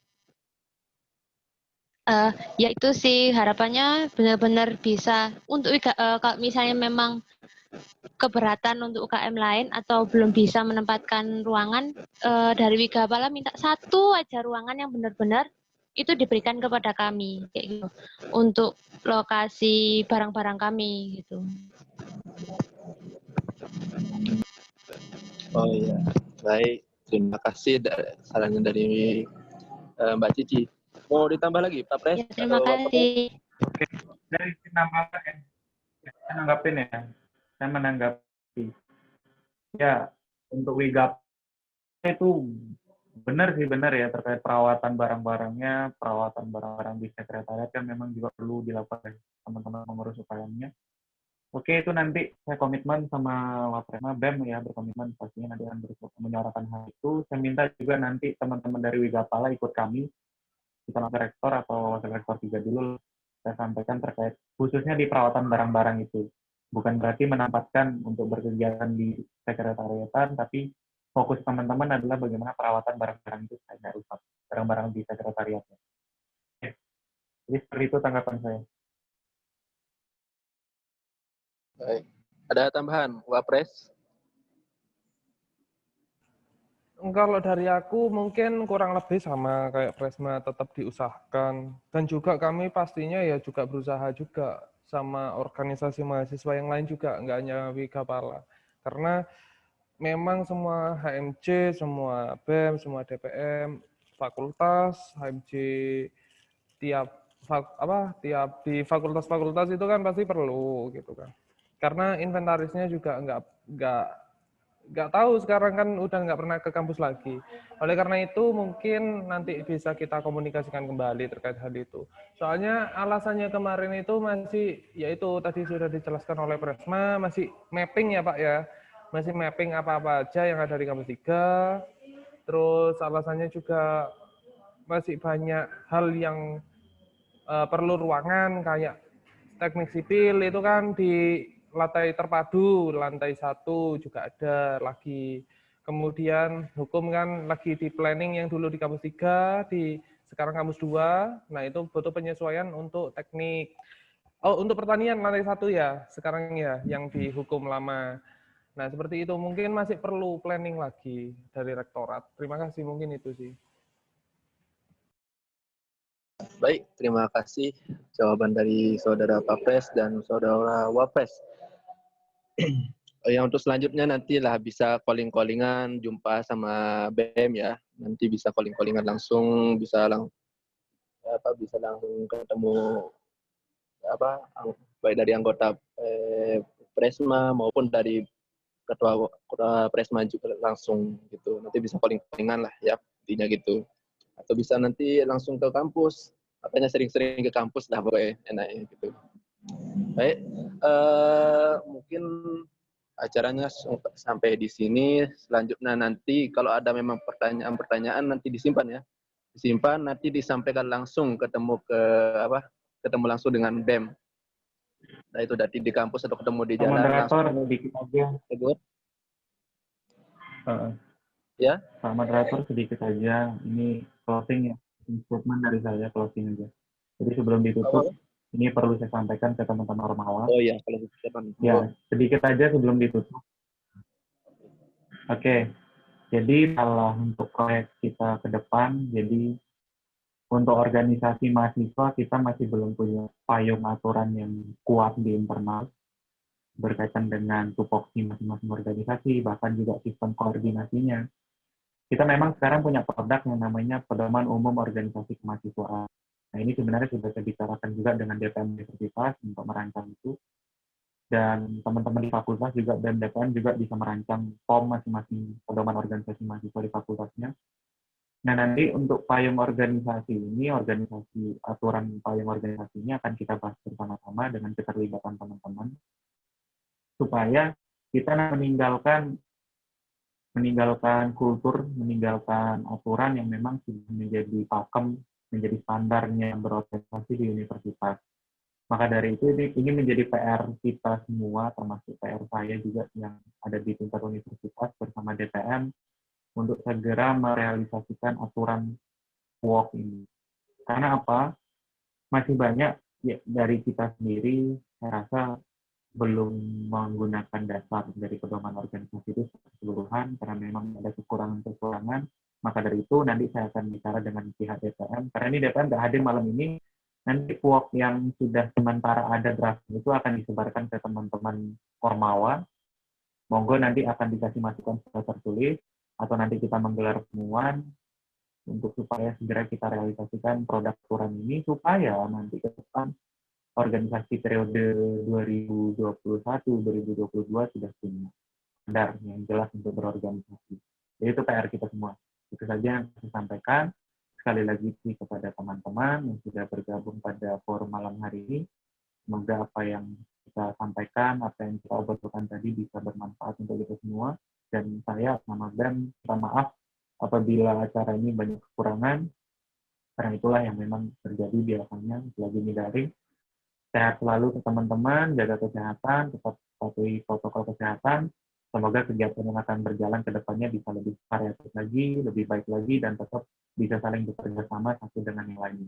Speaker 6: Ya itu sih harapannya benar-benar bisa untuk kalau misalnya memang keberatan untuk UKM lain atau belum bisa menempatkan ruangan dari Wigapala minta satu aja ruangan yang benar-benar itu diberikan kepada kami kayak gitu untuk lokasi barang-barang kami gitu.
Speaker 8: Oh iya, baik. Terima kasih sarannya dari Mbak Cici. Mau ditambah lagi, Pak Pres?
Speaker 6: Ya, terima kasih.
Speaker 5: Oke, dari saya nanggapin ya. Saya menanggapi. Ya, untuk Wigapala itu benar ya terkait perawatan barang-barangnya, perawatan barang-barang di sekretariat kan memang juga perlu dilakukan teman-teman pengurus UKM-nya. Oke, itu nanti saya komitmen sama Waprema BEM ya, berkomitmen pastinya nanti akan menyuarakan hal itu. Saya minta juga nanti teman-teman dari Wigapala ikut kami, kita wakil rektor atau wakil rektor 3 dulu, saya sampaikan terkait khususnya di perawatan barang-barang itu. Bukan berarti menempatkan untuk berkegiatan di sekretariatan, tapi fokus teman-teman adalah bagaimana perawatan barang-barang itu tidak rusak, barang-barang di sekretariatnya. Oke. Jadi seperti itu tanggapan saya.
Speaker 8: Baik. Ada tambahan, Wapres?
Speaker 7: Kalau dari aku mungkin kurang lebih sama kayak Presma, tetap diusahakan. Dan juga kami pastinya ya juga berusaha juga sama organisasi mahasiswa yang lain juga, nggak hanya Wigapala. Karena memang semua HMJ, semua BEM, semua DPM, fakultas, HMJ tiap di fakultas-fakultas itu kan pasti perlu gitu kan. Karena inventarisnya juga nggak tahu sekarang kan udah nggak pernah ke kampus lagi. Oleh karena itu mungkin nanti bisa kita komunikasikan kembali terkait hal itu. Soalnya alasannya kemarin itu masih, yaitu tadi sudah dijelaskan oleh Presma, masih mapping ya Pak ya. Masih mapping apa-apa aja yang ada di kampus 3. Terus alasannya juga masih banyak hal yang perlu ruangan kayak teknik sipil itu kan di lantai terpadu, lantai 1 juga ada lagi. Kemudian hukum kan lagi di planning yang dulu di kampus 3, sekarang kampus 2. Nah, itu butuh penyesuaian untuk teknik. Oh, untuk pertanian lantai 1 ya, sekarang ya yang di hukum lama. Nah, seperti itu mungkin masih perlu planning lagi dari rektorat. Terima kasih, mungkin itu sih.
Speaker 8: Baik, terima kasih jawaban dari saudara Papres dan saudara Wapres. Yang untuk selanjutnya nantilah bisa calling-callingan, jumpa sama BEM ya. Nanti bisa calling-callingan langsung, bisa bisa langsung ketemu baik dari anggota Presma maupun dari ketua Presma juga langsung gitu. Nanti bisa calling-callingan lah ya, intinya gitu. Atau bisa nanti langsung ke kampus. Makanya sering-sering ke kampus lah pokoknya enaknya gitu. Baik, mungkin acaranya sampai di sini. Selanjutnya nanti kalau ada memang pertanyaan-pertanyaan nanti disimpan ya. Disimpan nanti disampaikan langsung ketemu langsung dengan BEM. Nah itu nanti di kampus atau ketemu di jalan
Speaker 5: Moderator
Speaker 8: langsung.
Speaker 5: sedikit aja.
Speaker 8: Tegur.
Speaker 5: Ya. Pak Moderator sedikit aja. Ini closing ya. Statement dari saya closing aja. Jadi sebelum ditutup, ini perlu saya sampaikan ke teman-teman Ormawa.
Speaker 8: Oh iya, kalau
Speaker 5: ya, sedikit aja sebelum ditutup. Oke. Jadi kalau untuk proyek kita ke depan, jadi untuk organisasi mahasiswa kita masih belum punya payung aturan yang kuat di internal berkaitan dengan tupoksi masing-masing organisasi, bahkan juga sistem koordinasinya. Kita memang sekarang punya produk yang namanya Pedoman Umum Organisasi Kemahasiswaan. Nah ini sebenarnya sudah saya bicarakan juga dengan DPM Universitas untuk merancang itu. Dan teman-teman di fakultas juga dan DPM juga bisa merancang POM masing-masing pedoman organisasi mahasiswa di fakultasnya. Nah nanti untuk payung organisasi ini, aturan payung organisasi ini akan kita bahas bersama-sama dengan keterlibatan teman-teman supaya kita meninggalkan kultur, meninggalkan aturan yang memang sudah menjadi pakem, menjadi standarnya berorganisasi di universitas. Maka dari itu ini menjadi PR kita semua, termasuk PR saya juga yang ada di tingkat universitas bersama DPM untuk segera merealisasikan aturan WOK ini. Karena apa? Masih banyak ya, dari kita sendiri, saya rasa belum menggunakan dasar dari pedoman organisasi itu keseluruhan karena memang ada kekurangan-kekurangan. Maka dari itu nanti saya akan bicara dengan pihak DPM. Karena ini DPM nggak hadir malam ini, nanti WOK yang sudah sementara ada draft itu akan disebarkan ke teman-teman Ormawa. Monggo nanti akan dikasih masukan secara tertulis atau nanti kita menggelar pertemuan untuk supaya segera kita realisasikan produk aturan ini supaya nanti ke depan organisasi periode 2021-2022 sudah punya standar yang jelas untuk berorganisasi. Jadi itu PR kita semua. Itu saja yang saya sampaikan. Sekali lagi kepada teman-teman yang sudah bergabung pada forum malam hari ini. Semoga apa yang kita sampaikan, apa yang kita obrolkan tadi bisa bermanfaat untuk kita semua. Dan saya sama BEM minta maaf apabila acara ini banyak kekurangan. Karena itulah yang memang terjadi biasanya selagi ini daring. Sehat selalu ke teman-teman, jaga kesehatan, tetap patuhi protokol kesehatan. Semoga kegiatan yang akan berjalan ke depannya bisa lebih variatif lagi, lebih baik lagi, dan tetap bisa saling bekerja sama satu dengan yang lainnya.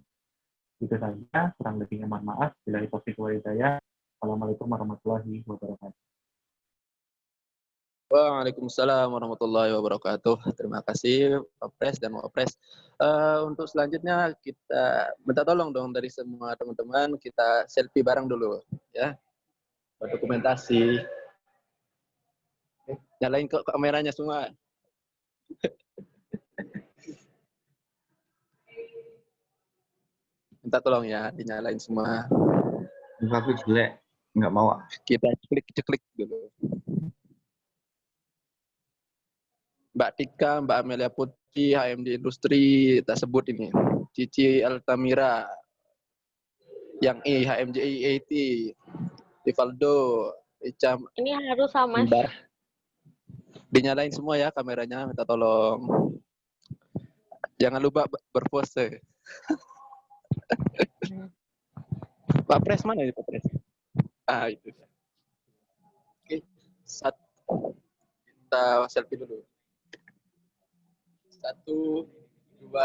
Speaker 5: Itu saja, kurang lebihnya mohon maaf. Bila taufiq wal hidayah. Assalamualaikum warahmatullahi wabarakatuh.
Speaker 8: Waalaikumsalam warahmatullahi wabarakatuh. Terima kasih Pak Pres dan Wapres. Untuk selanjutnya kita minta tolong dong dari semua teman-teman kita selfie bareng dulu ya. Dokumentasi. Nyalain kok kameranya semua. Minta tolong ya dinyalain semua.
Speaker 9: Aku jelek, nggak mau.
Speaker 8: Kita ceklik dulu. Mbak Tika, Mbak Amelia Putri, HMD Industri, tak sebut ini. Cici Altamira, yang HMJ IAT, Rivaldo, Icam.
Speaker 6: Ini harus sama.
Speaker 8: Dinyalain semua ya kameranya, minta tolong. Jangan lupa berpose. Pak Pres mana ini Pak Pres? Ah itu. Oke, kita selfie dulu. 1, 2, 3.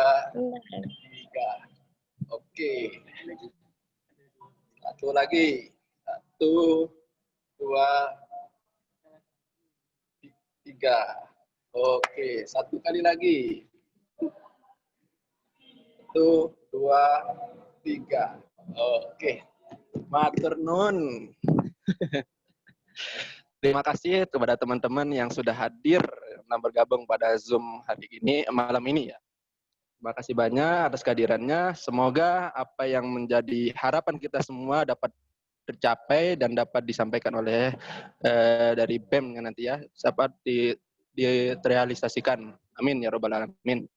Speaker 8: Oke. Satu lagi. 1, 2, 3. Oke, satu kali lagi. 1, 2, 3. Oke. Matur nuwun. Terima kasih kepada teman-teman yang sudah hadir dan bergabung pada Zoom hari ini, malam ini ya. Terima kasih banyak atas kehadirannya. Semoga apa yang menjadi harapan kita semua dapat tercapai dan dapat disampaikan oleh dari BEM nanti ya, dapat direalisasikan. Amin ya robbal alamin.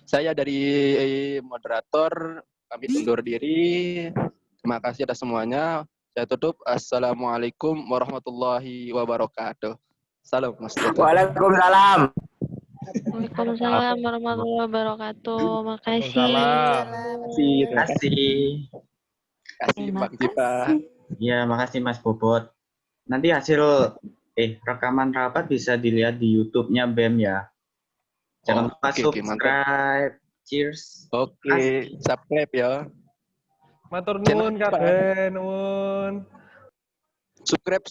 Speaker 8: Saya dari moderator kami undur diri. Terima kasih atas semuanya. Saya tutup. Assalamualaikum warahmatullahi wabarakatuh. Salam Mas Toto.
Speaker 10: Waalaikumsalam.
Speaker 6: Waalaikumsalam warahmatullahi wabarakatuh. Makasih.
Speaker 8: Terima kasih. Kasih Bang Cipa.
Speaker 9: Ya, makasih Mas Bobot. Nanti hasil rekaman rapat bisa dilihat di YouTube-nya BEM ya. Jangan lupa subscribe. Cheers.
Speaker 8: Oke, subscribe ya.
Speaker 7: Matur nuwun kabeh, nuwun.
Speaker 8: Subscribe.